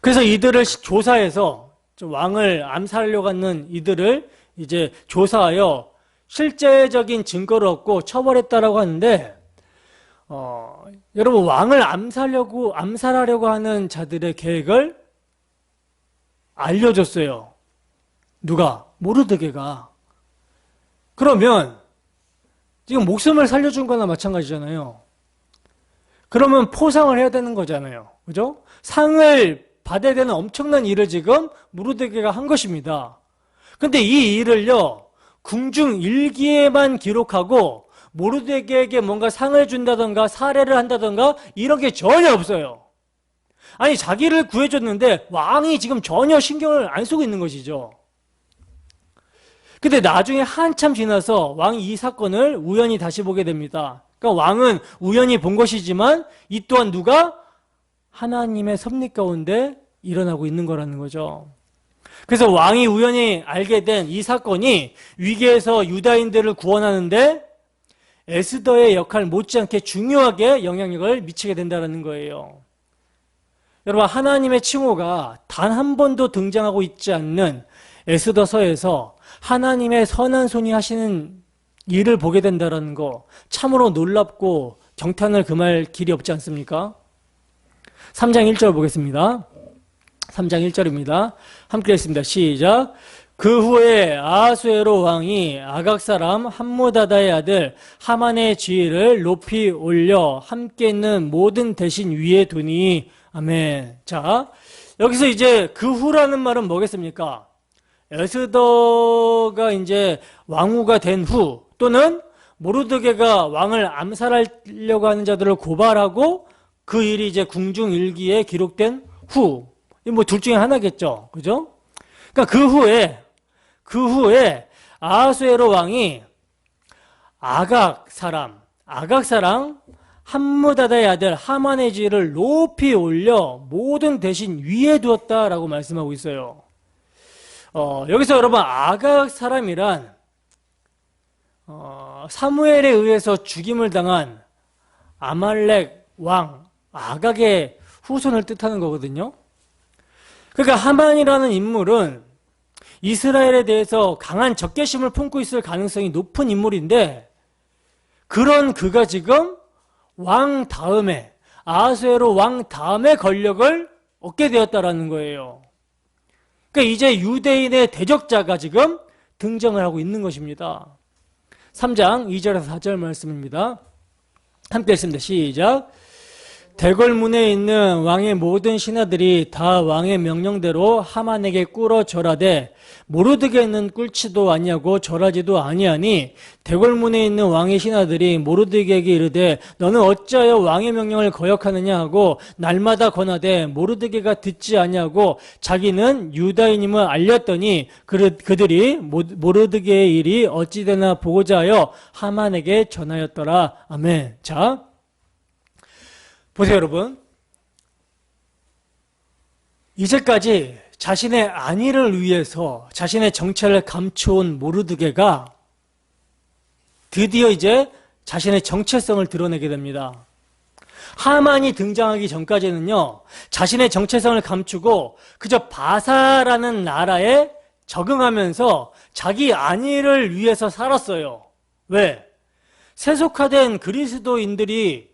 Speaker 1: 그래서 이들을 조사해서 왕을 암살하려고 하는 이들을 이제 조사하여 실제적인 증거를 얻고 처벌했다라고 하는데, 여러분, 왕을 암살하려고 하는 자들의 계획을 알려줬어요. 누가? 모르드게가. 그러면 지금 목숨을 살려준 거나 마찬가지잖아요. 그러면 포상을 해야 되는 거잖아요. 그죠? 상을 받아야 되는 엄청난 일을 지금 모르드게가 한 것입니다. 근데 이 일을요, 궁중 일기에만 기록하고 모르드게에게 뭔가 상을 준다던가 사례를 한다던가 이런 게 전혀 없어요. 아니, 자기를 구해줬는데 왕이 지금 전혀 신경을 안 쓰고 있는 것이죠. 근데 나중에 한참 지나서 왕이 이 사건을 우연히 다시 보게 됩니다. 그러니까 왕은 우연히 본 것이지만 이 또한 누가? 하나님의 섭리 가운데 일어나고 있는 거라는 거죠. 그래서 왕이 우연히 알게 된 이 사건이 위기에서 유다인들을 구원하는데 에스더의 역할 못지않게 중요하게 영향력을 미치게 된다는 거예요. 여러분, 하나님의 칭호가 단 한 번도 등장하고 있지 않는 에스더서에서 하나님의 선한 손이 하시는 일을 보게 된다는 거 참으로 놀랍고 경탄을 금할 길이 없지 않습니까? 3장 1절 보겠습니다. 3장 1절입니다. 함께 읽습니다. 시작. 그 후에 아하수에로 왕이 아각 사람 함무다다의 아들 하만의 지위를 높이 올려 함께 있는 모든 대신 위에 두니. 아멘. 자, 여기서 이제 그 후라는 말은 뭐겠습니까? 에스더가 이제 왕후가 된 후, 또는 모르드게가 왕을 암살하려고 하는 자들을 고발하고 그 일이 이제 궁중 일기에 기록된 후, 뭐 둘 중에 하나겠죠, 그죠? 그러니까 그 후에 아하수에로 왕이 아각 사람 함무다다의 아들 하만의 지위를 높이 올려 모든 대신 위에 두었다라고 말씀하고 있어요. 여기서 여러분, 아각 사람이란 사무엘에 의해서 죽임을 당한 아말렉 왕 아각의 후손을 뜻하는 거거든요. 그러니까 하만이라는 인물은 이스라엘에 대해서 강한 적개심을 품고 있을 가능성이 높은 인물인데, 그런 그가 지금 왕 다음에, 아하수에로 왕 다음에 권력을 얻게 되었다라는 거예요. 그러니까 이제 유대인의 대적자가 지금 등장을 하고 있는 것입니다. 3장 2절에서 4절 말씀입니다. 함께 읽습니다. 시작. 대궐문에 있는 왕의 모든 신하들이 다 왕의 명령대로 하만에게 꿇어 절하되 모르드게는 꿇지도 아니하고 절하지도 아니하니 대궐문에 있는 왕의 신하들이 모르드게에게 이르되 너는 어찌하여 왕의 명령을 거역하느냐 하고 날마다 권하되 모르드게가 듣지 아니하고 자기는 유다인임을 알렸더니 그들이 모르드게의 일이 어찌되나 보고자 하여 하만에게 전하였더라. 아멘. 자, 보세요, 여러분. 이제까지 자신의 안위를 위해서 자신의 정체를 감춰온 모르드게가 드디어 이제 자신의 정체성을 드러내게 됩니다. 하만이 등장하기 전까지는요, 자신의 정체성을 감추고 그저 바사라는 나라에 적응하면서 자기 안위를 위해서 살았어요. 왜? 세속화된 그리스도인들이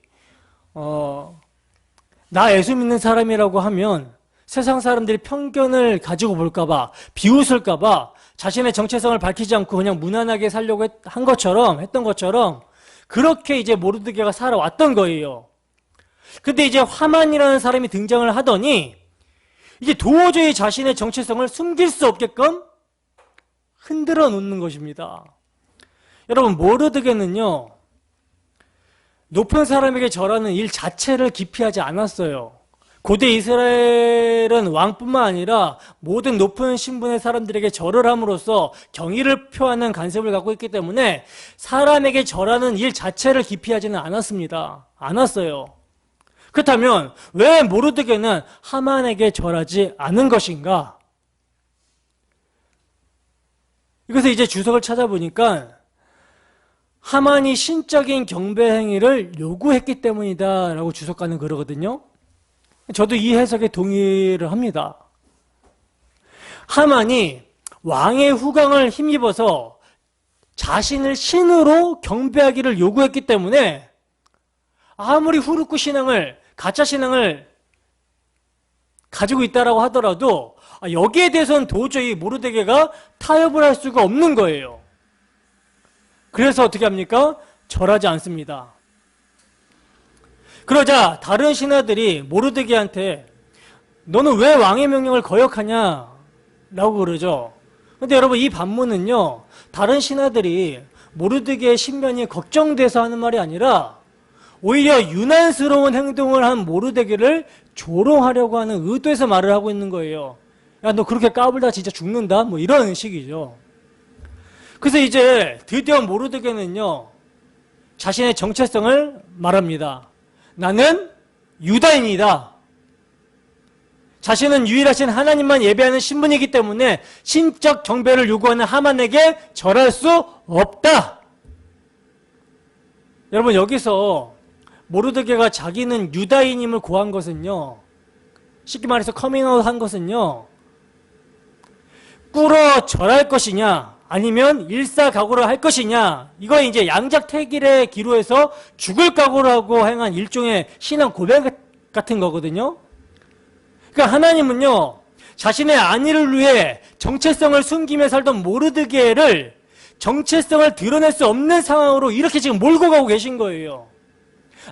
Speaker 1: 나 예수 믿는 사람이라고 하면 세상 사람들이 편견을 가지고 볼까봐, 비웃을까봐 자신의 정체성을 밝히지 않고 그냥 무난하게 살려고 했던 것처럼 그렇게 이제 모르드게가 살아왔던 거예요. 근데 이제 하만이라는 사람이 등장을 하더니 이제 도저히 자신의 정체성을 숨길 수 없게끔 흔들어 놓는 것입니다. 여러분, 모르드게는요, 높은 사람에게 절하는 일 자체를 기피하지 않았어요. 고대 이스라엘은 왕뿐만 아니라 모든 높은 신분의 사람들에게 절을 함으로써 경의를 표하는 관습을 갖고 있기 때문에 사람에게 절하는 일 자체를 기피하지는 않았어요. 그렇다면 왜 모르드게는 하만에게 절하지 않은 것인가? 이것을 이제 주석을 찾아보니까 하만이 신적인 경배 행위를 요구했기 때문이다 라고 주석가는 그러거든요. 저도 이 해석에 동의를 합니다. 하만이 왕의 후광을 힘입어서 자신을 신으로 경배하기를 요구했기 때문에 아무리 후르쿠 신앙을, 가짜 신앙을 가지고 있다라고 하더라도 여기에 대해서는 도저히 모르드게가 타협을 할 수가 없는 거예요. 그래서 어떻게 합니까? 절하지 않습니다. 그러자 다른 신하들이 모르드게한테 너는 왜 왕의 명령을 거역하냐? 라고 그러죠. 근데 여러분, 이 반문은요, 다른 신하들이 모르드게의 신변이 걱정돼서 하는 말이 아니라 오히려 유난스러운 행동을 한 모르드게를 조롱하려고 하는 의도에서 말을 하고 있는 거예요. 야, 너 그렇게 까불다 진짜 죽는다? 뭐 이런 식이죠. 그래서 이제 드디어 모르드게는요, 자신의 정체성을 말합니다. 나는 유다인이다. 자신은 유일하신 하나님만 예배하는 신분이기 때문에 신적 경배를 요구하는 하만에게 절할 수 없다. 여러분, 여기서 모르드게가 자기는 유다인임을 고한 것은요, 쉽게 말해서 커밍아웃 한 것은요, 꿇어 절할 것이냐 아니면 일사각오를 할 것이냐, 이거 이제 양자택일의 기로에서 죽을 각오를 하고 행한 일종의 신앙 고백 같은 거거든요. 그러니까 하나님은요, 자신의 안위를 위해 정체성을 숨기며 살던 모르드게를 정체성을 드러낼 수 없는 상황으로 이렇게 지금 몰고 가고 계신 거예요.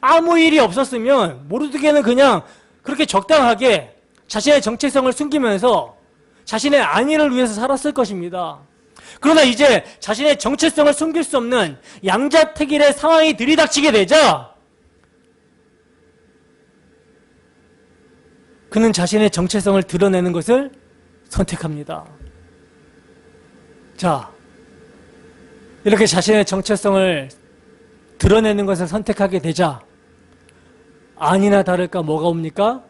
Speaker 1: 아무 일이 없었으면 모르드게는 그냥 그렇게 적당하게 자신의 정체성을 숨기면서 자신의 안위를 위해서 살았을 것입니다. 그러나 이제 자신의 정체성을 숨길 수 없는 양자택일의 상황이 들이닥치게 되자 그는 자신의 정체성을 드러내는 것을 선택합니다. 자, 이렇게 자신의 정체성을 드러내는 것을 선택하게 되자 아니나 다를까 뭐가 옵니까?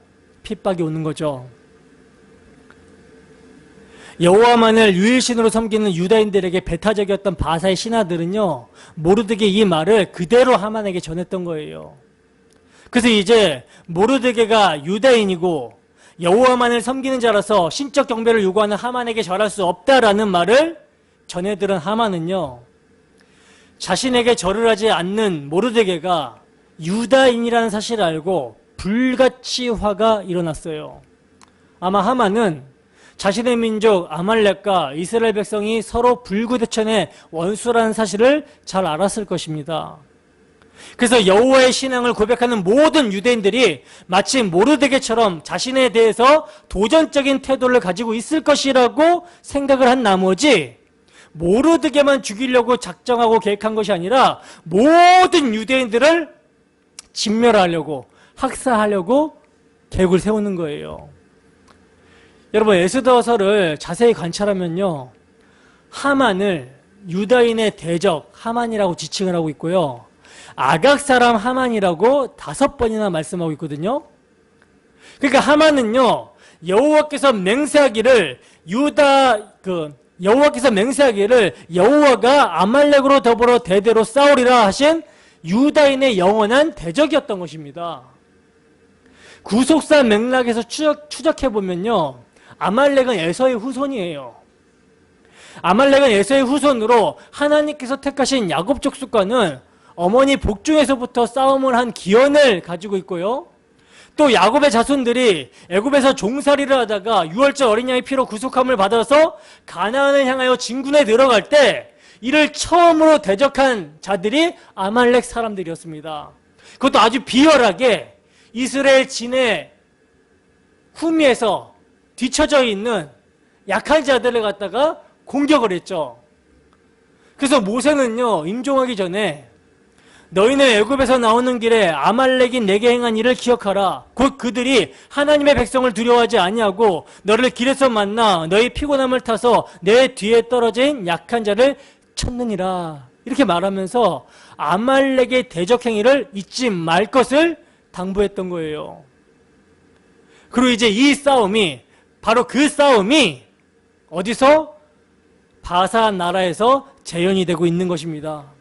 Speaker 1: 핍박이 오는 거죠. 여호와만을 유일신으로 섬기는 유다인들에게 배타적이었던 바사의 신하들은요, 모르드게 이 말을 그대로 하만에게 전했던 거예요. 그래서 이제 모르드게가 유다인이고 여호와만을 섬기는 자라서 신적 경배를 요구하는 하만에게 절할 수 없다라는 말을 전해들은 하만은요, 자신에게 절을 하지 않는 모르드게가 유다인이라는 사실을 알고 불같이 화가 일어났어요. 아마 하만은 자신의 민족 아말렉과 이스라엘 백성이 서로 불구대천의 원수라는 사실을 잘 알았을 것입니다. 그래서 여호와의 신앙을 고백하는 모든 유대인들이 마치 모르드게처럼 자신에 대해서 도전적인 태도를 가지고 있을 것이라고 생각을 한 나머지 모르드게만 죽이려고 작정하고 계획한 것이 아니라 모든 유대인들을 진멸하려고, 학살하려고 계획을 세우는 거예요. 여러분, 에스더서를 자세히 관찰하면요, 하만을 유다인의 대적 하만이라고 지칭을 하고 있고요, 아각 사람 하만이라고 5번이나 말씀하고 있거든요. 그러니까 하만은요, 여호와께서 맹세하기를 여호와가 아말렉으로 더불어 대대로 싸우리라 하신 유다인의 영원한 대적이었던 것입니다. 구속사 맥락에서 추적해보면요, 아말렉은 에서의 후손이에요. 아말렉은 에서의 후손으로 하나님께서 택하신 야곱 족속과는 어머니 복중에서부터 싸움을 한 기원을 가지고 있고요, 또 야곱의 자손들이 애굽에서 종살이를 하다가 유월절 어린 양의 피로 구속함을 받아서 가나안을 향하여 진군에 들어갈 때 이를 처음으로 대적한 자들이 아말렉 사람들이었습니다. 그것도 아주 비열하게 이스라엘 진의 후미에서 뒤처져 있는 약한 자들을 갖다가 공격을 했죠. 그래서 모세는요, 임종하기 전에 너희는 애굽에서 나오는 길에 아말렉인 내게 행한 일을 기억하라. 곧 그들이 하나님의 백성을 두려워하지 아니하고 너를 길에서 만나 너희 피곤함을 타서 내 뒤에 떨어진 약한 자를 쳤느니라. 이렇게 말하면서 아말렉의 대적 행위를 잊지 말 것을 당부했던 거예요. 그리고 이제 이 싸움이, 바로 그 싸움이 어디서? 바산 나라에서 재현이 되고 있는 것입니다.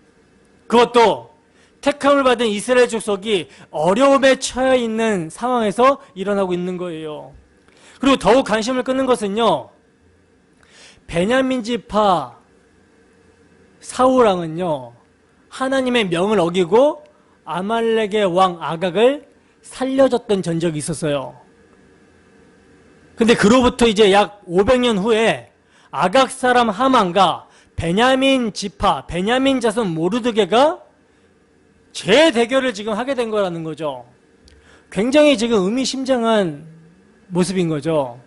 Speaker 1: 그것도 택함을 받은 이스라엘 족속이 어려움에 처해 있는 상황에서 일어나고 있는 거예요. 그리고 더욱 관심을 끄는 것은요, 베냐민 지파 사울왕은요, 하나님의 명을 어기고 아말렉의 왕 아각을 살려줬던 전적이 있었어요. 근데 그로부터 이제 약 500년 후에 아각 사람 하만과 베냐민 지파, 베냐민 자손 모르드게가 재대결을 지금 하게 된 거라는 거죠. 굉장히 지금 의미심장한 모습인 거죠.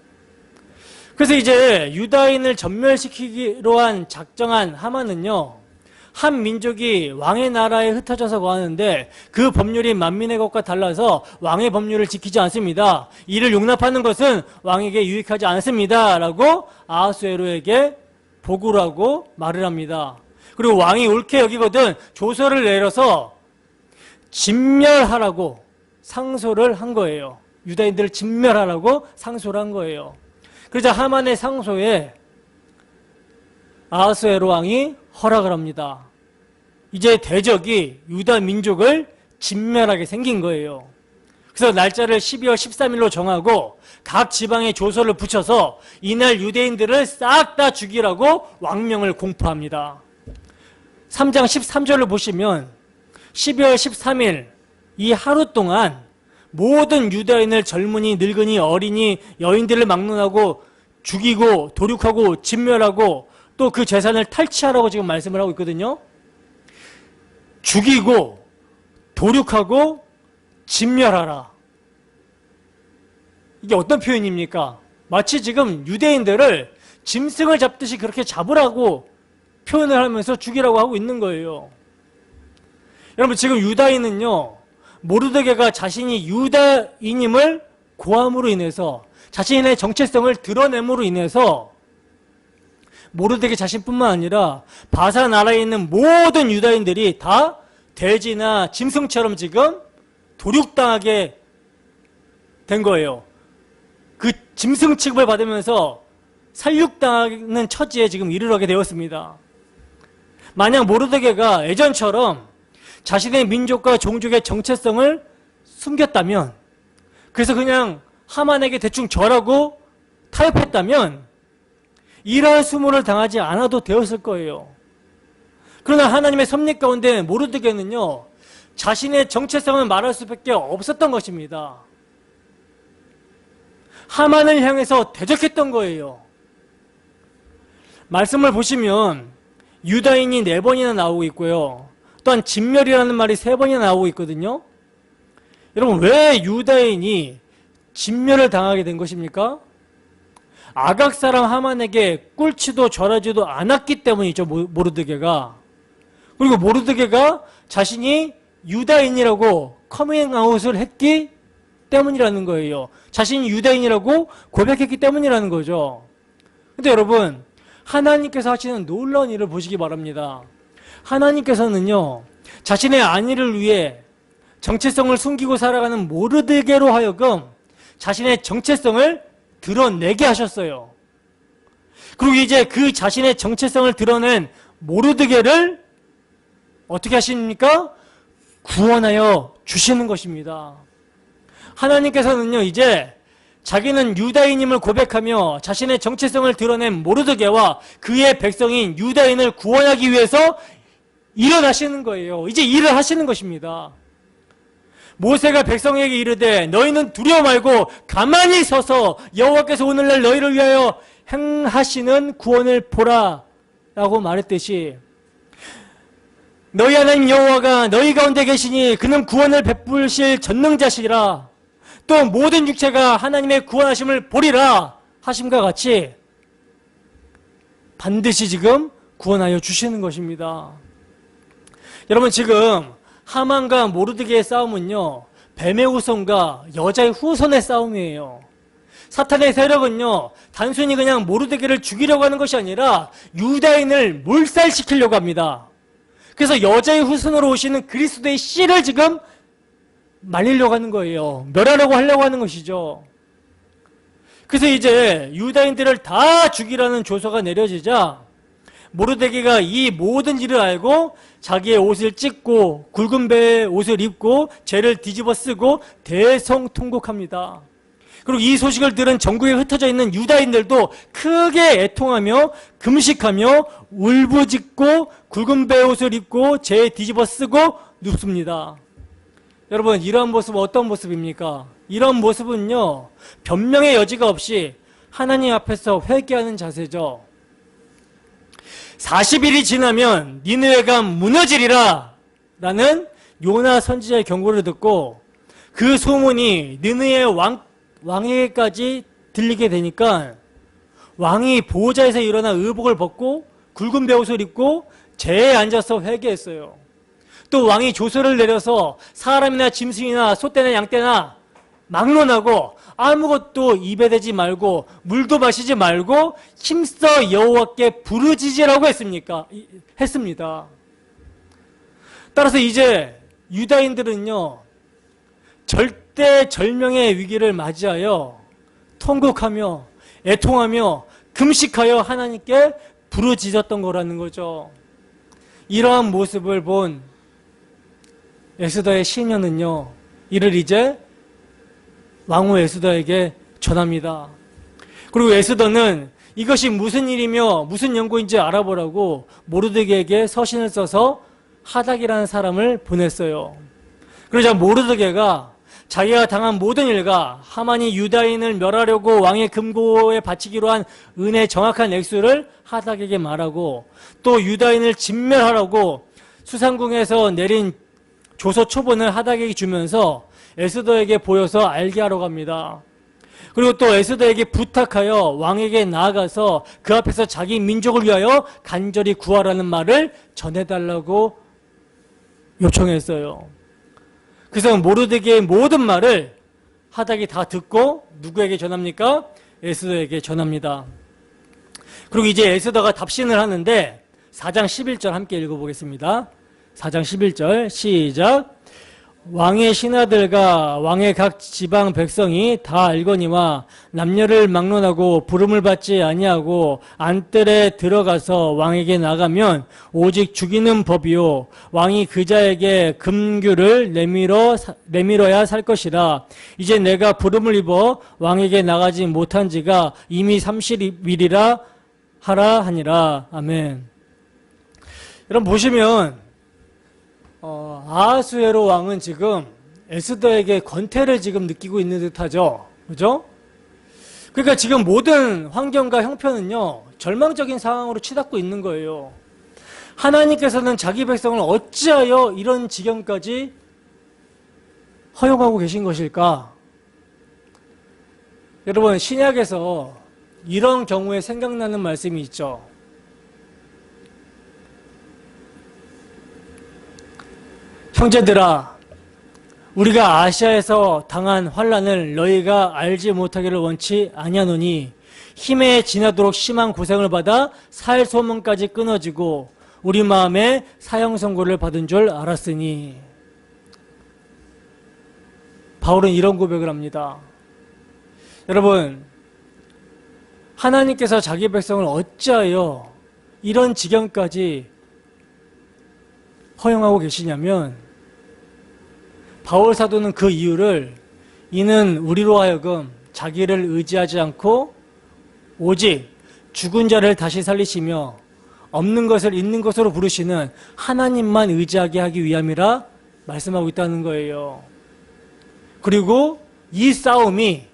Speaker 1: 그래서 이제 유다인을 전멸시키기로 한 작정한 하만은요, 한 민족이 왕의 나라에 흩어져서 거하는데 그 법률이 만민의 것과 달라서 왕의 법률을 지키지 않습니다. 이를 용납하는 것은 왕에게 유익하지 않습니다. 라고 아하수에로에게 보고를 하고 말을 합니다. 그리고 왕이 옳게 여기거든 조서를 내려서 진멸하라고 상소를 한 거예요. 유다인들을 진멸하라고 상소를 한 거예요. 그러자 하만의 상소에 아하수에로 왕이 허락을 합니다. 이제 대적이 유다 민족을 진멸하게 생긴 거예요. 그래서 날짜를 12월 13일로 정하고 각 지방에 조서를 붙여서 이날 유대인들을 싹 다 죽이라고 왕명을 공포합니다. 3장 13절을 보시면 12월 13일 이 하루 동안 모든 유다인을 젊은이, 늙은이, 어린이, 여인들을 막론하고 죽이고 도륙하고 진멸하고 또 그 재산을 탈취하라고 지금 말씀을 하고 있거든요. 죽이고 도륙하고 진멸하라. 이게 어떤 표현입니까? 마치 지금 유대인들을 짐승을 잡듯이 그렇게 잡으라고 표현을 하면서 죽이라고 하고 있는 거예요. 여러분, 지금 유다인은요, 모르드게가 자신이 유다인임을 고함으로 인해서, 자신의 정체성을 드러냄으로 인해서 모르드게 자신뿐만 아니라 바사 나라에 있는 모든 유다인들이 다 돼지나 짐승처럼 지금 도륙당하게 된 거예요. 그 짐승 취급을 받으면서 살육당하는 처지에 지금 이르게 되었습니다. 만약 모르드게가 예전처럼 자신의 민족과 종족의 정체성을 숨겼다면, 그래서 그냥 하만에게 대충 절하고 타협했다면 이러한 수모를 당하지 않아도 되었을 거예요. 그러나 하나님의 섭리 가운데 모르드게는요, 자신의 정체성을 말할 수밖에 없었던 것입니다. 하만을 향해서 대적했던 거예요. 말씀을 보시면 유다인이 4번이나 나오고 있고요. 또한 진멸이라는 말이 3번이나 나오고 있거든요. 여러분, 왜 유다인이 진멸을 당하게 된 것입니까? 아각 사람 하만에게 꿀치도 절하지도 않았기 때문이죠, 모르드게가. 그리고 모르드게가 자신이 유다인이라고 커밍아웃을 했기 때문이라는 거예요. 자신이 유다인이라고 고백했기 때문이라는 거죠. 근데 여러분, 하나님께서 하시는 놀라운 일을 보시기 바랍니다. 하나님께서는요, 자신의 안위를 위해 정체성을 숨기고 살아가는 모르드게로 하여금 자신의 정체성을 드러내게 하셨어요. 그리고 이제 그 자신의 정체성을 드러낸 모르드게를 어떻게 하십니까? 구원하여 주시는 것입니다. 하나님께서는요, 이제 자기는 유다인임을 고백하며 자신의 정체성을 드러낸 모르드게와 그의 백성인 유다인을 구원하기 위해서 일어나시는 거예요. 이제 일을 하시는 것입니다. 모세가 백성에게 이르되 너희는 두려워 말고 가만히 서서 여호와께서 오늘날 너희를 위하여 행하시는 구원을 보라 라고 말했듯이, 너희 하나님 여호와가 너희 가운데 계시니 그는 구원을 베푸실 전능자시라 또 모든 육체가 하나님의 구원하심을 보리라 하심과 같이 반드시 지금 구원하여 주시는 것입니다. 여러분, 지금 하만과 모르드게의 싸움은요, 뱀의 후손과 여자의 후손의 싸움이에요. 사탄의 세력은요, 단순히 그냥 모르드게를 죽이려고 하는 것이 아니라 유다인을 몰살시키려고 합니다. 그래서 여자의 후손으로 오시는 그리스도의 씨를 지금 말리려고 하는 거예요. 멸하려고 하려고 하는 것이죠. 그래서 이제 유다인들을 다 죽이라는 조서가 내려지자 모르드게가 이 모든 일을 알고 자기의 옷을 찢고 굵은 배의 옷을 입고 죄를 뒤집어 쓰고 대성통곡합니다. 그리고 이 소식을 들은 전국에 흩어져 있는 유다인들도 크게 애통하며 금식하며 울부짖고 굵은 배의 옷을 입고 죄에 뒤집어 쓰고 눕습니다. 여러분, 이러한 모습은 어떤 모습입니까? 이런 모습은요, 변명의 여지가 없이 하나님 앞에서 회개하는 자세죠. 40일이 지나면 니느웨가 무너지리라 라는 요나 선지자의 경고를 듣고 그 소문이 느느웨 왕에게까지 들리게 되니까 왕이 보호자에서 일어나 의복을 벗고 굵은 베옷을 입고 재에 앉아서 회개했어요. 또 왕이 조서를 내려서 사람이나 짐승이나 소떼나 양떼나 막론하고 아무것도 입에 대지 말고 물도 마시지 말고 힘써 여호와께 부르짖으라고 했습니다. 따라서 이제 유다인들은요, 절대절명의 위기를 맞이하여 통곡하며 애통하며 금식하여 하나님께 부르짖었던 거라는 거죠. 이러한 모습을 본 에스더의 시녀는요, 이를 이제 왕후 에스더에게 전합니다. 그리고 에스더는 이것이 무슨 일이며 무슨 연고인지 알아보라고 모르드게에게 서신을 써서 하닥이라는 사람을 보냈어요. 그러자 모르드게가 자기가 당한 모든 일과 하만이 유다인을 멸하려고 왕의 금고에 바치기로 한 은의 정확한 액수를 하닥에게 말하고 또 유다인을 진멸하라고 수상궁에서 내린 조서 초본을 하닥에게 주면서 에스더에게 보여서 알게 하러 갑니다. 그리고 또 에스더에게 부탁하여 왕에게 나아가서 그 앞에서 자기 민족을 위하여 간절히 구하라는 말을 전해달라고 요청했어요. 그래서 모르드게의 모든 말을 하닥이 다 듣고 누구에게 전합니까? 에스더에게 전합니다. 그리고 이제 에스더가 답신을 하는데 4장 11절 함께 읽어보겠습니다. 4장 11절 시작. 왕의 신하들과 왕의 각 지방 백성이 다 알거니와 남녀를 막론하고 부름을 받지 아니하고 안뜰에 들어가서 왕에게 나가면 오직 죽이는 법이요 왕이 그자에게 금규를 내밀어야 살 것이라. 이제 내가 부름을 입어 왕에게 나가지 못한 지가 이미 30일이라 하라 하니라. 아멘. 여러분 보시면 아하수에로 왕은 지금 에스더에게 권태를 지금 느끼고 있는 듯하죠. 그죠? 그러니까 지금 모든 환경과 형편은요, 절망적인 상황으로 치닫고 있는 거예요. 하나님께서는 자기 백성을 어찌하여 이런 지경까지 허용하고 계신 것일까? 여러분, 신약에서 이런 경우에 생각나는 말씀이 있죠. 형제들아, 우리가 아시아에서 당한 환난을 너희가 알지 못하기를 원치 아니하노니 힘에 지나도록 심한 고생을 받아 살 소문까지 끊어지고 우리 마음에 사형 선고를 받은 줄 알았으니. 바울은 이런 고백을 합니다. 여러분, 하나님께서 자기 백성을 어찌하여 이런 지경까지 허용하고 계시냐면 바울 사도는 그 이유를 이는 우리로 하여금 자기를 의지하지 않고 오직 죽은 자를 다시 살리시며 없는 것을 있는 것으로 부르시는 하나님만 의지하게 하기 위함이라 말씀하고 있다는 거예요. 그리고 이 싸움이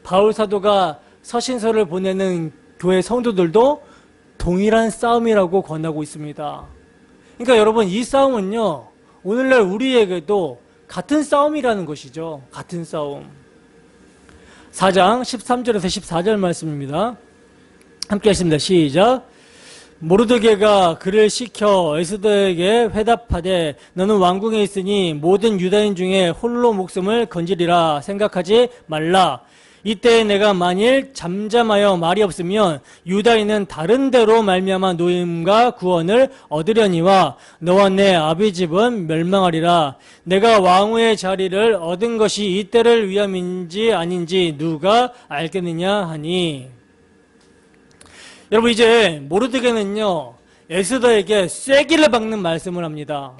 Speaker 1: 바울 사도가 서신서를 보내는 교회 성도들도 동일한 싸움이라고 권하고 있습니다. 그러니까 여러분, 이 싸움은요, 오늘날 우리에게도 같은 싸움이라는 것이죠. 같은 싸움. 4장 13절에서 14절 말씀입니다. 함께 하십니다. 시작. 모르드게가 그를 시켜 에스더에게 회답하되 너는 왕궁에 있으니 모든 유다인 중에 홀로 목숨을 건지리라 생각하지 말라. 이때 내가 만일 잠잠하여 말이 없으면 유다인은 다른 데로 말미암아 노임과 구원을 얻으려니와 너와 내 아비 집은 멸망하리라. 내가 왕후의 자리를 얻은 것이 이때를 위함인지 아닌지 누가 알겠느냐 하니. 여러분, 이제 모르드게는요 에스더에게 쐐기를 박는 말씀을 합니다.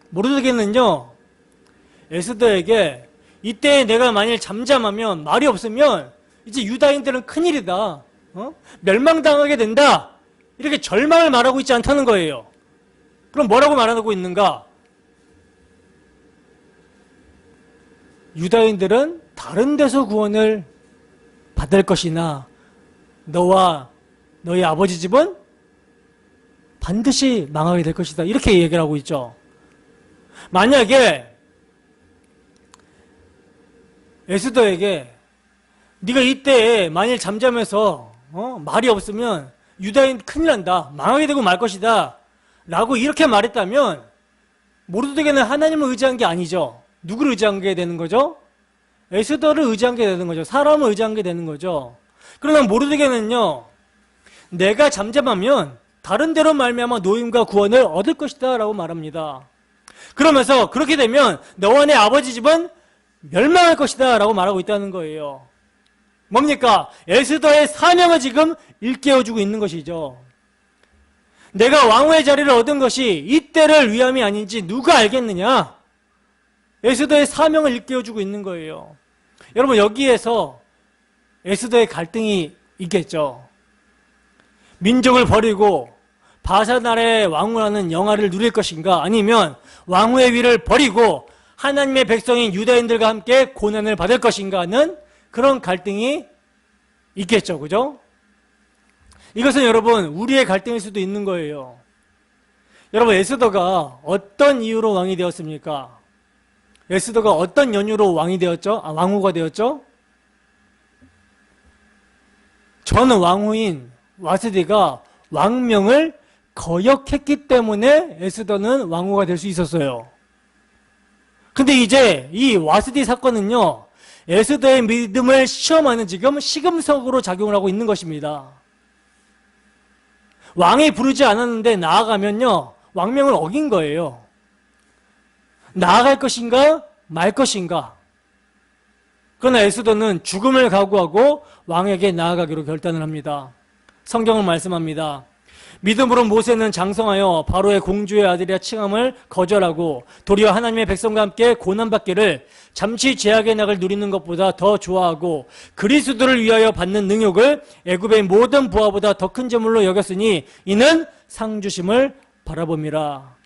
Speaker 1: 모르드게는요 에스더에게 이때 내가 만일 잠잠하면 말이 없으면 이제 유다인들은 큰일이다. 멸망당하게 된다. 이렇게 절망을 말하고 있지 않다는 거예요. 그럼 뭐라고 말하고 있는가? 유다인들은 다른 데서 구원을 받을 것이나 너와 너희 아버지 집은 반드시 망하게 될 것이다. 이렇게 얘기를 하고 있죠. 만약에 에스더에게 네가 이때 만일 잠잠해서 말이 없으면 유다인 큰일 난다. 망하게 되고 말 것이다. 라고 이렇게 말했다면 모르드게는 하나님을 의지한 게 아니죠. 누구를 의지한 게 되는 거죠? 에스더를 의지한 게 되는 거죠. 사람을 의지한 게 되는 거죠. 그러나 모르드게는요 내가 잠잠하면 다른 데로 말미암아 노임과 구원을 얻을 것이다 라고 말합니다. 그러면서 그렇게 되면 너와 내 아버지 집은 멸망할 것이다 라고 말하고 있다는 거예요. 뭡니까? 에스더의 사명을 지금 일깨워주고 있는 것이죠. 내가 왕후의 자리를 얻은 것이 이때를 위함이 아닌지 누가 알겠느냐? 에스더의 사명을 일깨워주고 있는 거예요. 여러분, 여기에서 에스더의 갈등이 있겠죠. 민족을 버리고 바산 아래 왕후라는 영화를 누릴 것인가, 아니면 왕후의 위를 버리고 하나님의 백성인 유다인들과 함께 고난을 받을 것인가는 그런 갈등이 있겠죠. 그죠? 이것은 여러분 우리의 갈등일 수도 있는 거예요. 여러분, 에스더가 어떤 이유로 왕이 되었습니까? 에스더가 어떤 연유로 왕이 되었죠? 왕후가 되었죠? 전 왕후인 와스디가 왕명을 거역했기 때문에 에스더는 왕후가 될 수 있었어요. 근데 이제 이 와스디 사건은요 에스더의 믿음을 시험하는 지금 시금석으로 작용을 하고 있는 것입니다. 왕이 부르지 않았는데 나아가면요 왕명을 어긴 거예요. 나아갈 것인가 말 것인가. 그러나 에스더는 죽음을 각오하고 왕에게 나아가기로 결단을 합니다. 성경은 말씀합니다. 믿음으로 모세는 장성하여 바로의 공주의 아들이라 칭함을 거절하고 도리어 하나님의 백성과 함께 고난받기를 잠시 죄악의 낙을 누리는 것보다 더 좋아하고 그리스도를 위하여 받는 능욕을 애굽의 모든 부하보다 더 큰 재물로 여겼으니 이는 상 주심을 바라봅니다.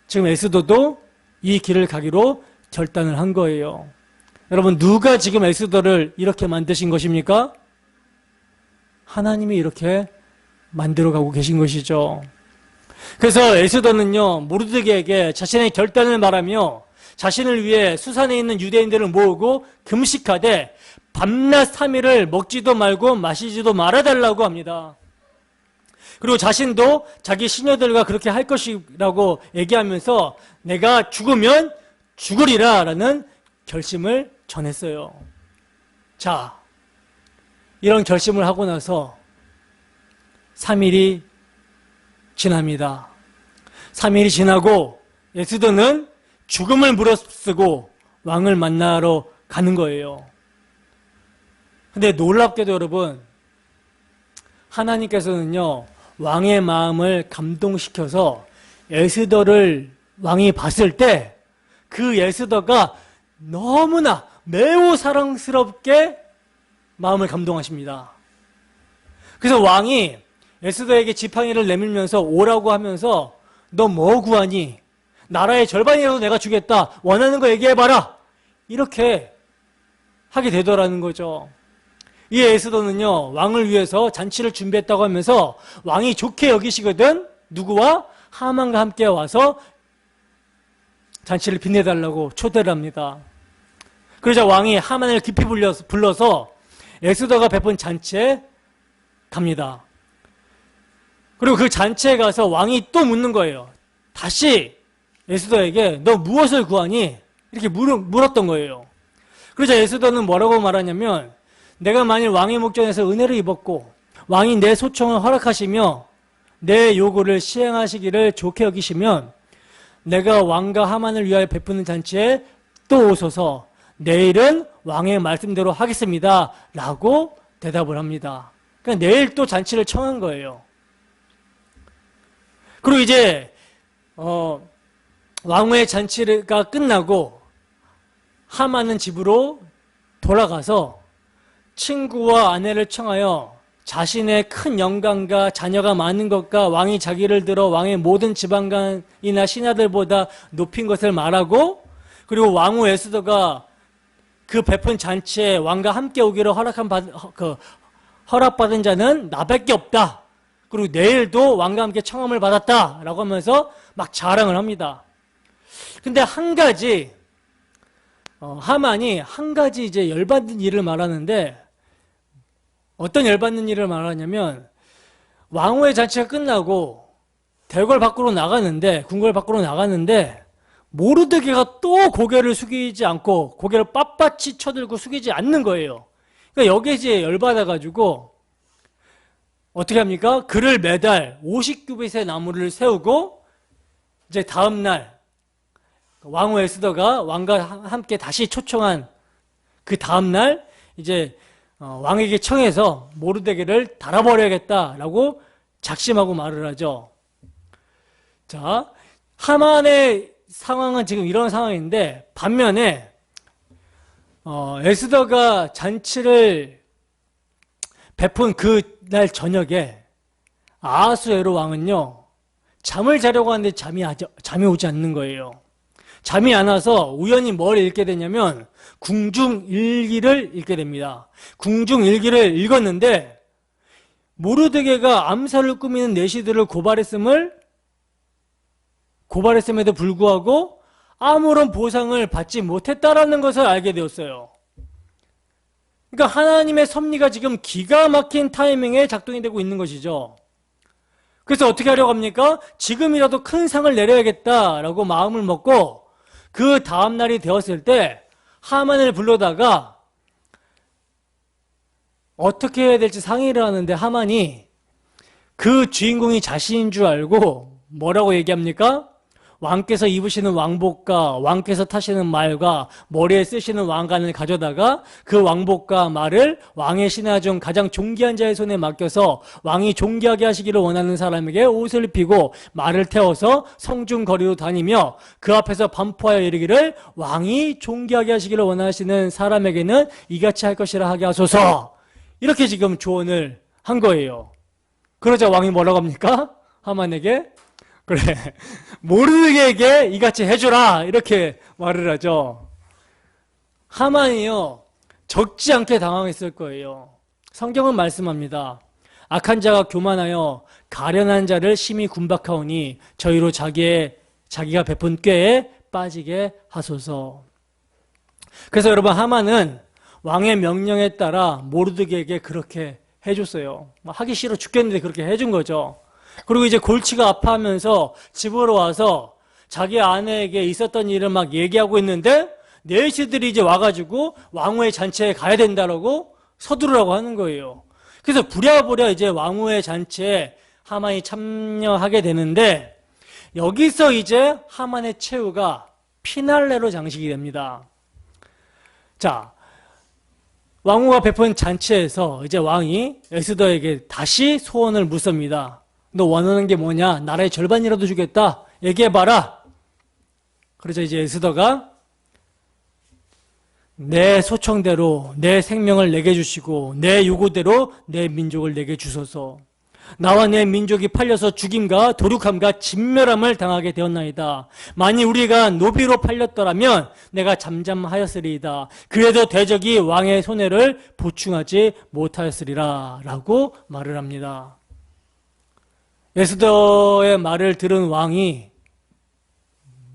Speaker 1: 지금 에스더도 이 길을 가기로 결단을 한 거예요. 여러분, 누가 지금 에스더를 이렇게 만드신 것입니까? 하나님이 이렇게 만들어가고 계신 것이죠. 그래서 에스더는요 모르드게에게 자신의 결단을 말하며 자신을 위해 수산에 있는 유대인들을 모으고 금식하되 밤낮 3일을 먹지도 말고 마시지도 말아달라고 합니다. 그리고 자신도 자기 시녀들과 그렇게 할 것이라고 얘기하면서 내가 죽으면 죽으리라 라는 결심을 전했어요. 자, 이런 결심을 하고 나서 3일이 지납니다. 3일이 지나고 에스더는 죽음을 무릅쓰고 왕을 만나러 가는 거예요. 근데 놀랍게도 여러분, 하나님께서는요 왕의 마음을 감동시켜서 에스더를 왕이 봤을 때 그 에스더가 너무나 매우 사랑스럽게 마음을 감동하십니다. 그래서 왕이 에스더에게 지팡이를 내밀면서 오라고 하면서 너 뭐 구하니? 나라의 절반이라도 내가 주겠다. 원하는 거 얘기해봐라. 이렇게 하게 되더라는 거죠. 이 에스더는요 왕을 위해서 잔치를 준비했다고 하면서 왕이 좋게 여기시거든 누구와? 하만과 함께 와서 잔치를 빛내달라고 초대를 합니다. 그러자 왕이 하만을 깊이 불러서 에스더가 베푼 잔치에 갑니다. 그리고 그 잔치에 가서 왕이 또 묻는 거예요. 다시 에스더에게 너 무엇을 구하니? 이렇게 물었던 거예요. 그러자 에스더는 뭐라고 말하냐면 내가 만일 왕의 목전에서 은혜를 입었고 왕이 내 소청을 허락하시며 내 요구를 시행하시기를 좋게 여기시면 내가 왕과 하만을 위하여 베푸는 잔치에 또 오소서 내일은 왕의 말씀대로 하겠습니다 라고 대답을 합니다. 그러니까 내일 또 잔치를 청한 거예요. 그리고 이제 왕후의 잔치가 끝나고 하만은 집으로 돌아가서 친구와 아내를 청하여 자신의 큰 영광과 자녀가 많은 것과 왕이 자기를 들어 왕의 모든 지방간이나 신하들보다 높인 것을 말하고, 그리고 왕후 에스더가 그 베푼 잔치에 왕과 함께 오기를 허락받은 자는 나밖에 없다. 그리고 내일도 왕과 함께 청함을 받았다라고 하면서 막 자랑을 합니다. 근데 한 가지 하만이 한 가지 이제 열받는 일을 말하는데, 어떤 열받는 일을 말하냐면 왕후의 잔치가 끝나고 궁궐 밖으로 나가는데 모르드게가 또 고개를 숙이지 않고 고개를 빳빳이 쳐들고 숙이지 않는 거예요. 그러니까 여기에 이제 열받아가지고 어떻게 합니까? 그를 매달 50규빗의 나무를 세우고 이제 다음날 왕후 에스더가 왕과 함께 다시 초청한 그 다음날 이제 왕에게 청해서 모르드게를 달아버려야겠다라고 작심하고 말을 하죠. 자, 하만의 상황은 지금 이런 상황인데, 반면에 에스더가 잔치를 베푼 그날 저녁에 아하수에로 왕은요 잠을 자려고 하는데 잠이 오지 않는 거예요. 잠이 안 와서 우연히 뭘 읽게 되냐면 궁중일기를 읽게 됩니다. 궁중일기를 읽었는데 모르드게가 암살을 꾸미는 내시들을 고발했음에도 불구하고 아무런 보상을 받지 못했다라는 것을 알게 되었어요. 그러니까 하나님의 섭리가 지금 기가 막힌 타이밍에 작동이 되고 있는 것이죠. 그래서 어떻게 하려고 합니까? 지금이라도 큰 상을 내려야겠다라고 마음을 먹고 그 다음 날이 되었을 때 하만을 불러다가 어떻게 해야 될지 상의를 하는데, 하만이 그 주인공이 자신인 줄 알고 뭐라고 얘기합니까? 왕께서 입으시는 왕복과 왕께서 타시는 말과 머리에 쓰시는 왕관을 가져다가 그 왕복과 말을 왕의 신하 중 가장 존귀한 자의 손에 맡겨서 왕이 존귀하게 하시기를 원하는 사람에게 옷을 입히고 말을 태워서 성중 거리로 다니며 그 앞에서 반포하여 이르기를 왕이 존귀하게 하시기를 원하시는 사람에게는 이같이 할 것이라 하게 하소서. 이렇게 지금 조언을 한 거예요. 그러자 왕이 뭐라고 합니까? 하만에게 그래, 모르드게에게 이같이 해줘라 이렇게 말을 하죠. 하만이요 적지 않게 당황했을 거예요. 성경은 말씀합니다. 악한 자가 교만하여 가련한 자를 심히 군박하오니 저희로 자기가 베푼 꾀에 빠지게 하소서. 그래서 여러분, 하만은 왕의 명령에 따라 모르드게에게 그렇게 해줬어요. 하기 싫어 죽겠는데 그렇게 해준 거죠. 그리고 이제 골치가 아파하면서 집으로 와서 자기 아내에게 있었던 일을 막 얘기하고 있는데 내시들이 이제 와가지고 왕후의 잔치에 가야 된다라고 서두르라고 하는 거예요. 그래서 부랴부랴 이제 왕후의 잔치에 하만이 참여하게 되는데, 여기서 이제 하만의 최후가 피날레로 장식이 됩니다. 자, 왕후가 베푼 잔치에서 이제 왕이 에스더에게 다시 소원을 묻습니다. 너 원하는 게 뭐냐? 나라의 절반이라도 주겠다. 얘기해봐라. 그래서 이제 에스더가 내 소청대로 내 생명을 내게 주시고 내 요구대로 내 민족을 내게 주소서. 나와 내 민족이 팔려서 죽임과 도륙함과 진멸함을 당하게 되었나이다. 만일 우리가 노비로 팔렸더라면 내가 잠잠하였으리이다. 그래도 대적이 왕의 손해를 보충하지 못하였으리라 라고 말을 합니다. 에스더의 말을 들은 왕이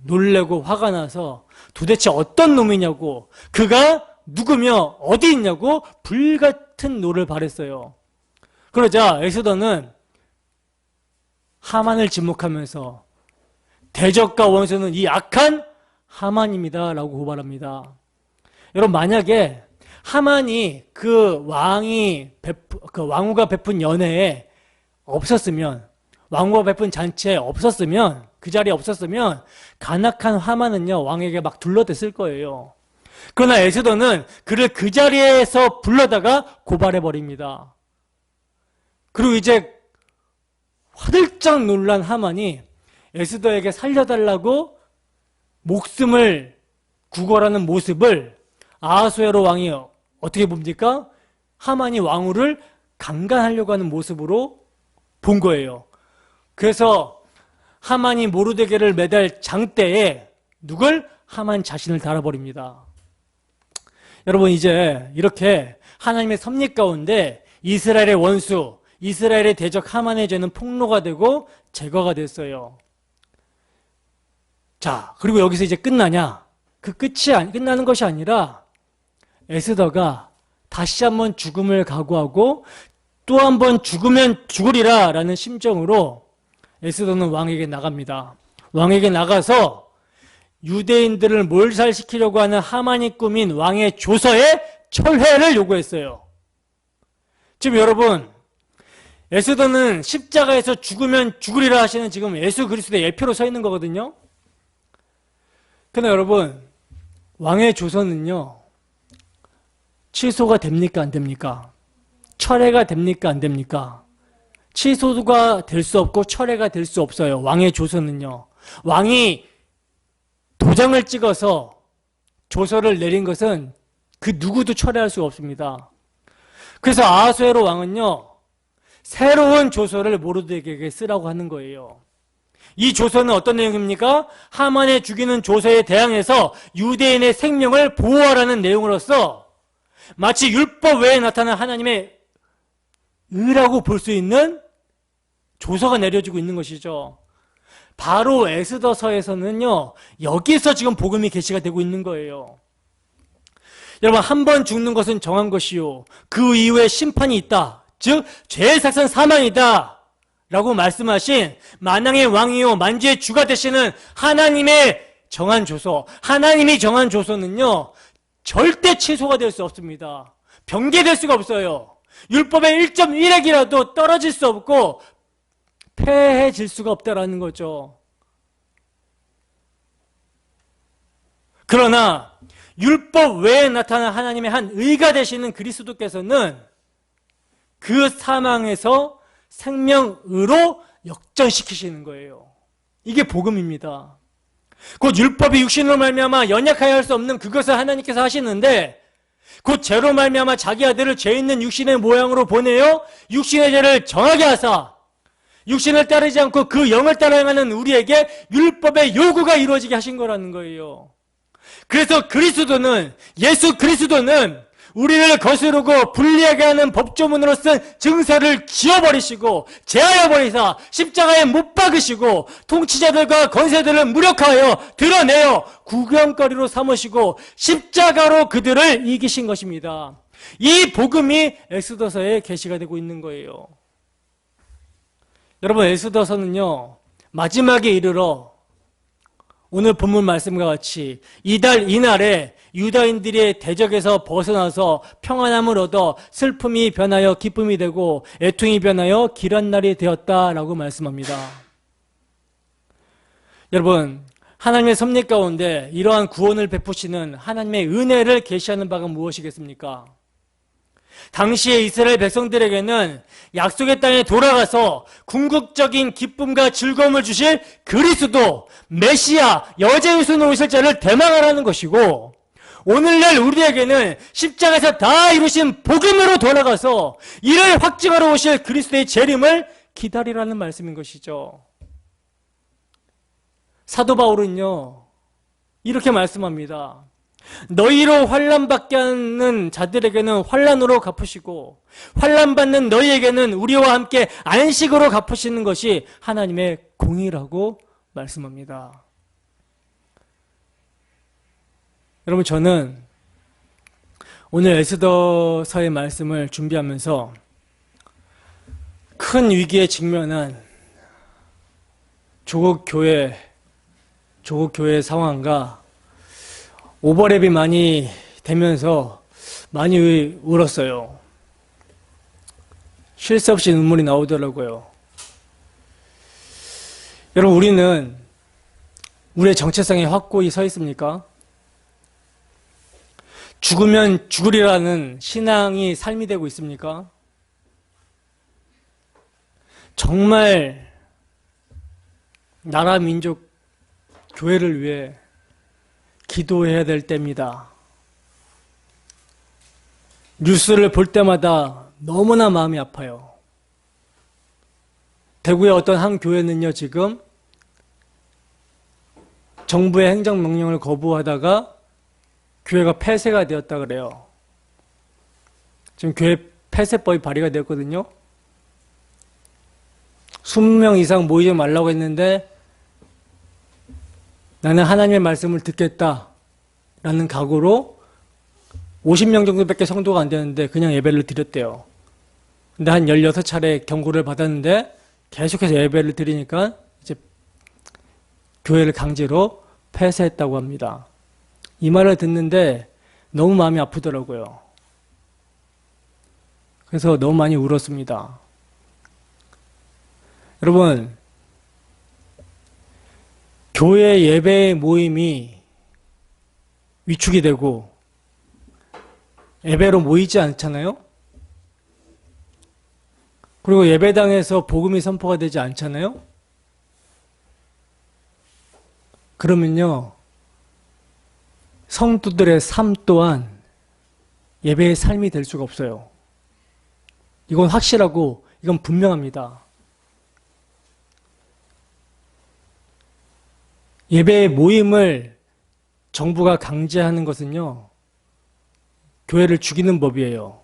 Speaker 1: 놀래고 화가 나서 도대체 어떤 놈이냐고, 그가 누구며 어디 있냐고 불같은 노를 발했어요. 그러자 에스더는 하만을 지목하면서 대적과 원수는 이 악한 하만입니다 라고 고발합니다. 여러분, 만약에 하만이 그 왕후가 베푼 연회에 없었으면, 왕후가 베푼 잔치에 없었으면, 그 자리에 없었으면 간악한 하만은요 왕에게 막 둘러댔을 거예요. 그러나 에스더는 그를 그 자리에서 불러다가 고발해 버립니다. 그리고 이제 화들짝 놀란 하만이 에스더에게 살려달라고 목숨을 구걸하는 모습을 아하수에로 왕이 어떻게 봅니까? 하만이 왕후를 강간하려고 하는 모습으로 본 거예요. 그래서 하만이 모르드게를 매달 장대에 누굴? 하만 자신을 달아버립니다. 여러분, 이제 이렇게 하나님의 섭리 가운데 이스라엘의 원수, 이스라엘의 대적 하만의 죄는 폭로가 되고 제거가 됐어요. 자, 그리고 여기서 이제 끝나냐? 그 끝이 끝나는 것이 아니라 에스더가 다시 한번 죽음을 각오하고 또 한번 죽으면 죽으리라 라는 심정으로 에스더는 왕에게 나갑니다. 왕에게 나가서 유대인들을 몰살시키려고 하는 하만이 꾸민 왕의 조서의 철회를 요구했어요. 지금 여러분, 에스더는 십자가에서 죽으면 죽으리라 하시는 지금 예수 그리스도의 예표로 서 있는 거거든요. 그러나 여러분, 왕의 조서는요 취소가 됩니까 안 됩니까? 철회가 됩니까 안 됩니까? 취소가 될 수 없고 철회가 될 수 없어요. 왕의 조서는요. 왕이 도장을 찍어서 조서를 내린 것은 그 누구도 철회할 수가 없습니다. 그래서 아하수에로 왕은요 새로운 조서를 모르드게에게 쓰라고 하는 거예요. 이 조서는 어떤 내용입니까? 하만의 죽이는 조서에 대항해서 유대인의 생명을 보호하라는 내용으로서 마치 율법 외에 나타난 하나님의 의라고 볼 수 있는 조서가 내려지고 있는 것이죠. 바로 에스더서에서는요 여기서 지금 복음이 계시가 되고 있는 거예요. 여러분, 한 번 죽는 것은 정한 것이요 그 이후에 심판이 있다, 즉 죄의 삭은 사망이다 라고 말씀하신 만왕의 왕이요 만주의 주가 되시는 하나님의 정한 조서, 하나님이 정한 조서는요 절대 취소가 될 수 없습니다. 변개될 수가 없어요. 율법의 1.1핵이라도 떨어질 수 없고 폐해질 수가 없다라는 거죠. 그러나 율법 외에 나타난 하나님의 한 의가 되시는 그리스도께서는 그 사망에서 생명으로 역전시키시는 거예요. 이게 복음입니다. 곧 율법이 육신으로 말미암아 연약하여 할 수 없는 그것을 하나님께서 하시는데 곧 죄로 말미암아 자기 아들을 죄 있는 육신의 모양으로 보내어 육신의 죄를 정하게 하사 육신을 따르지 않고 그 영을 따라 행하는 우리에게 율법의 요구가 이루어지게 하신 거라는 거예요. 그래서 그리스도는, 예수 그리스도는 우리를 거스르고 불리하게 하는 법조문으로 쓴 증서를 지워버리시고 제하여 버리사 십자가에 못 박으시고 통치자들과 권세들을 무력하여 드러내어 구경거리로 삼으시고 십자가로 그들을 이기신 것입니다. 이 복음이 엑소더서에 계시가 되고 있는 거예요. 여러분, 엑소더서는요 마지막에 이르러 오늘 본문 말씀과 같이 이달 이날에 유다인들의 대적에서 벗어나서 평안함을 얻어 슬픔이 변하여 기쁨이 되고 애통이 변하여 길한 날이 되었다라고 말씀합니다. 여러분, 하나님의 섭리 가운데 이러한 구원을 베푸시는 하나님의 은혜를 계시하는 바가 무엇이겠습니까? 당시의 이스라엘 백성들에게는 약속의 땅에 돌아가서 궁극적인 기쁨과 즐거움을 주실 그리스도, 메시아, 여제의 손으로 오실 자를 대망하라는 것이고, 오늘날 우리에게는 십자가에서 다 이루신 복음으로 돌아가서 이를 확증하러 오실 그리스도의 재림을 기다리라는 말씀인 것이죠. 사도 바울은요 이렇게 말씀합니다. 너희로 환난받게 하는 자들에게는 환난으로 갚으시고 환난받는 너희에게는 우리와 함께 안식으로 갚으시는 것이 하나님의 공의라고 말씀합니다. 여러분, 저는 오늘 에스더서의 말씀을 준비하면서 큰 위기에 직면한 조국 교회 상황과 오버랩이 많이 되면서 많이 울었어요. 쉴 새 없이 눈물이 나오더라고요. 여러분, 우리는 우리의 정체성에 확고히 서 있습니까? 죽으면 죽으리라는 신앙이 삶이 되고 있습니까? 정말 나라, 민족, 교회를 위해 기도해야 될 때입니다. 뉴스를 볼 때마다 너무나 마음이 아파요. 대구의 어떤 한 교회는요, 지금 정부의 행정명령을 거부하다가 교회가 폐쇄가 되었다 그래요. 지금 교회 폐쇄법이 발의가 되었거든요. 20명 이상 모이지 말라고 했는데 나는 하나님의 말씀을 듣겠다라는 각오로 50명 정도밖에 성도가 안 되는데 그냥 예배를 드렸대요. 근데 한 16차례 경고를 받았는데 계속해서 예배를 드리니까 이제 교회를 강제로 폐쇄했다고 합니다. 이 말을 듣는데 너무 마음이 아프더라고요. 그래서 너무 많이 울었습니다. 여러분, 교회 예배 모임이 위축이 되고 예배로 모이지 않잖아요? 그리고 예배당에서 복음이 선포가 되지 않잖아요? 그러면요, 성도들의 삶 또한 예배의 삶이 될 수가 없어요. 이건 확실하고 이건 분명합니다. 예배의 모임을 정부가 강제하는 것은요, 교회를 죽이는 법이에요.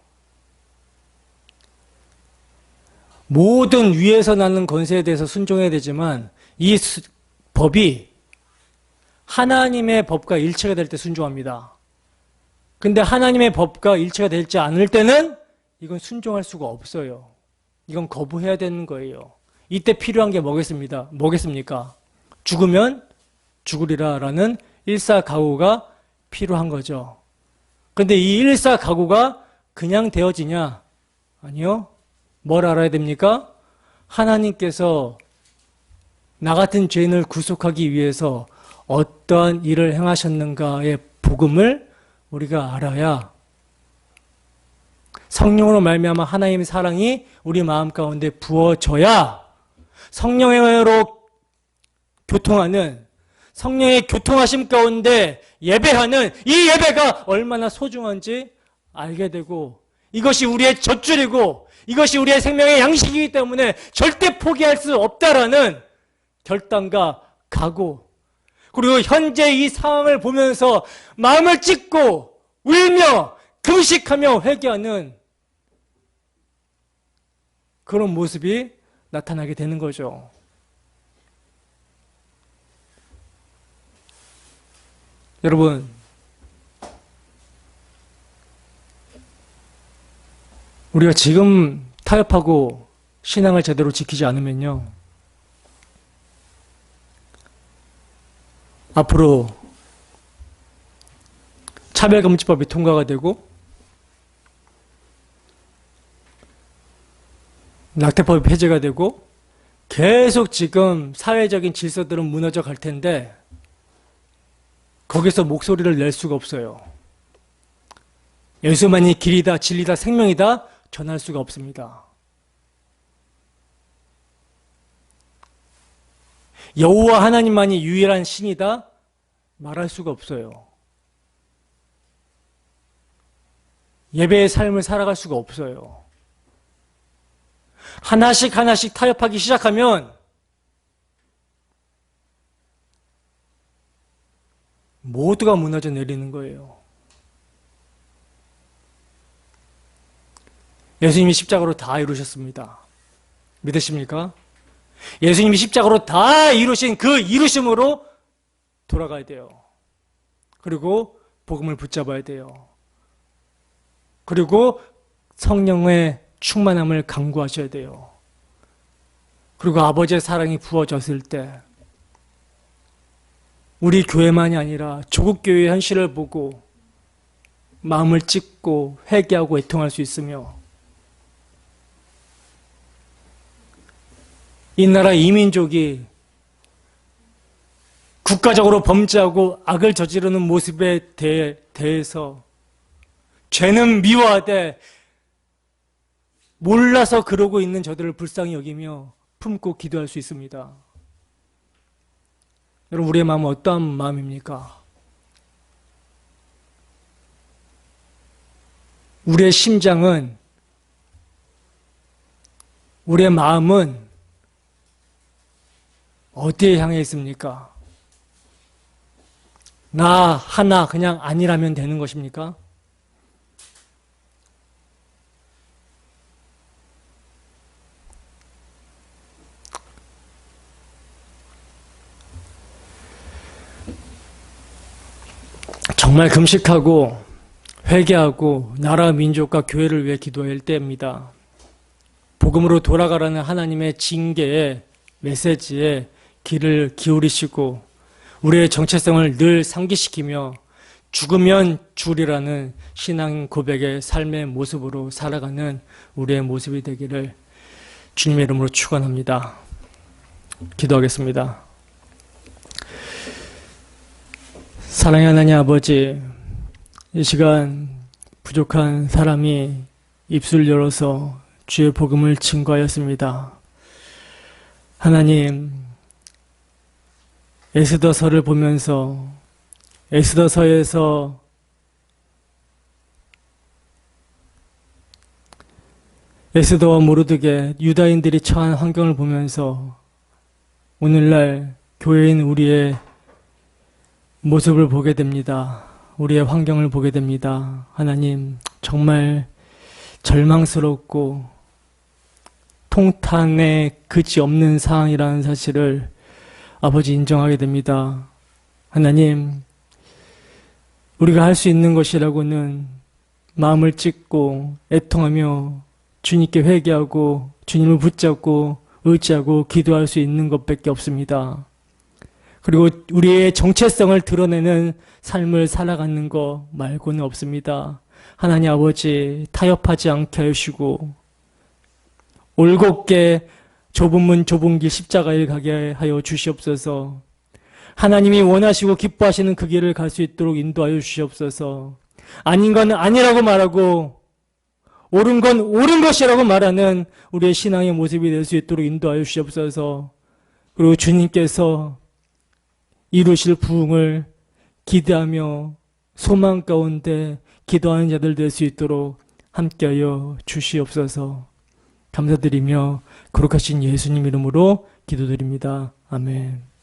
Speaker 1: 모든 위에서 나는 권세에 대해서 순종해야 되지만 이 법이 하나님의 법과 일체가 될 때 순종합니다. 근데 하나님의 법과 일체가 되지 않을 때는 이건 순종할 수가 없어요. 이건 거부해야 되는 거예요. 이때 필요한 게 뭐겠습니까? 죽으면 죽으리라 라는 일사각오가 필요한 거죠. 근데 이 일사각오가 그냥 되어지냐? 아니요. 뭘 알아야 됩니까? 하나님께서 나 같은 죄인을 구속하기 위해서 어떠한 일을 행하셨는가의 복음을 우리가 알아야 성령으로 말미암아 하나님의 사랑이 우리 마음 가운데 부어져야 성령으로 교통하는, 성령의 교통하심 가운데 예배하는 이 예배가 얼마나 소중한지 알게 되고, 이것이 우리의 젖줄이고 이것이 우리의 생명의 양식이기 때문에 절대 포기할 수 없다라는 결단과 각오, 그리고 현재 이 상황을 보면서 마음을 찢고 울며 금식하며 회개하는 그런 모습이 나타나게 되는 거죠. 여러분, 우리가 지금 타협하고 신앙을 제대로 지키지 않으면요, 앞으로 차별금지법이 통과가 되고 낙태법이 폐지가 되고 계속 지금 사회적인 질서들은 무너져 갈 텐데 거기서 목소리를 낼 수가 없어요. 예수만이 길이다, 진리다, 생명이다 전할 수가 없습니다. 여호와 하나님만이 유일한 신이다 말할 수가 없어요. 예배의 삶을 살아갈 수가 없어요. 하나씩 하나씩 타협하기 시작하면 모두가 무너져 내리는 거예요. 예수님이 십자가로 다 이루셨습니다. 믿으십니까? 예수님이 십자가로 다 이루신 그 이루심으로 돌아가야 돼요. 그리고 복음을 붙잡아야 돼요. 그리고 성령의 충만함을 강구하셔야 돼요. 그리고 아버지의 사랑이 부어졌을 때 우리 교회만이 아니라 조국 교회의 현실을 보고 마음을 찢고 회개하고 애통할 수 있으며 이 나라 이민족이 국가적으로 범죄하고 악을 저지르는 모습에 대해서 죄는 미워하되 몰라서 그러고 있는 저들을 불쌍히 여기며 품고 기도할 수 있습니다. 여러분, 우리의 마음은 어떠한 마음입니까? 우리의 심장은, 우리의 마음은 어디에 향해 있습니까? 나 하나 그냥 아니라면 되는 것입니까? 정말 금식하고 회개하고 나라 민족과 교회를 위해 기도할 때입니다. 복음으로 돌아가라는 하나님의 징계의 메시지에 귀를 기울이시고 우리의 정체성을 늘 상기시키며 죽으면 주리라는 신앙 고백의 삶의 모습으로 살아가는 우리의 모습이 되기를 주님의 이름으로 축원합니다. 기도하겠습니다. 사랑의 하나님 아버지, 이 시간 부족한 사람이 입술 열어서 주의 복음을 증거하였습니다. 하나님, 에스더서를 보면서 에스더서에서 에스더와 모르드게 유다인들이 처한 환경을 보면서 오늘날 교회인 우리의 모습을 보게 됩니다. 우리의 환경을 보게 됩니다. 하나님, 정말 절망스럽고 통탄의 그지 없는 상황이라는 사실을 아버지 인정하게 됩니다. 하나님, 우리가 할 수 있는 것이라고는 마음을 찢고 애통하며 주님께 회개하고 주님을 붙잡고 의지하고 기도할 수 있는 것밖에 없습니다. 그리고 우리의 정체성을 드러내는 삶을 살아가는 것 말고는 없습니다. 하나님 아버지, 타협하지 않게 하시고 올곧게 좁은 문 좁은 길 십자가에 가게 하여 주시옵소서. 하나님이 원하시고 기뻐하시는 그 길을 갈 수 있도록 인도하여 주시옵소서. 아닌 건 아니라고 말하고 옳은 건 옳은 것이라고 말하는 우리의 신앙의 모습이 될 수 있도록 인도하여 주시옵소서. 그리고 주님께서 이루실 부흥을 기대하며 소망 가운데 기도하는 자들 될 수 있도록 함께하여 주시옵소서. 감사드리며 거룩하신 예수님 이름으로 기도드립니다. 아멘.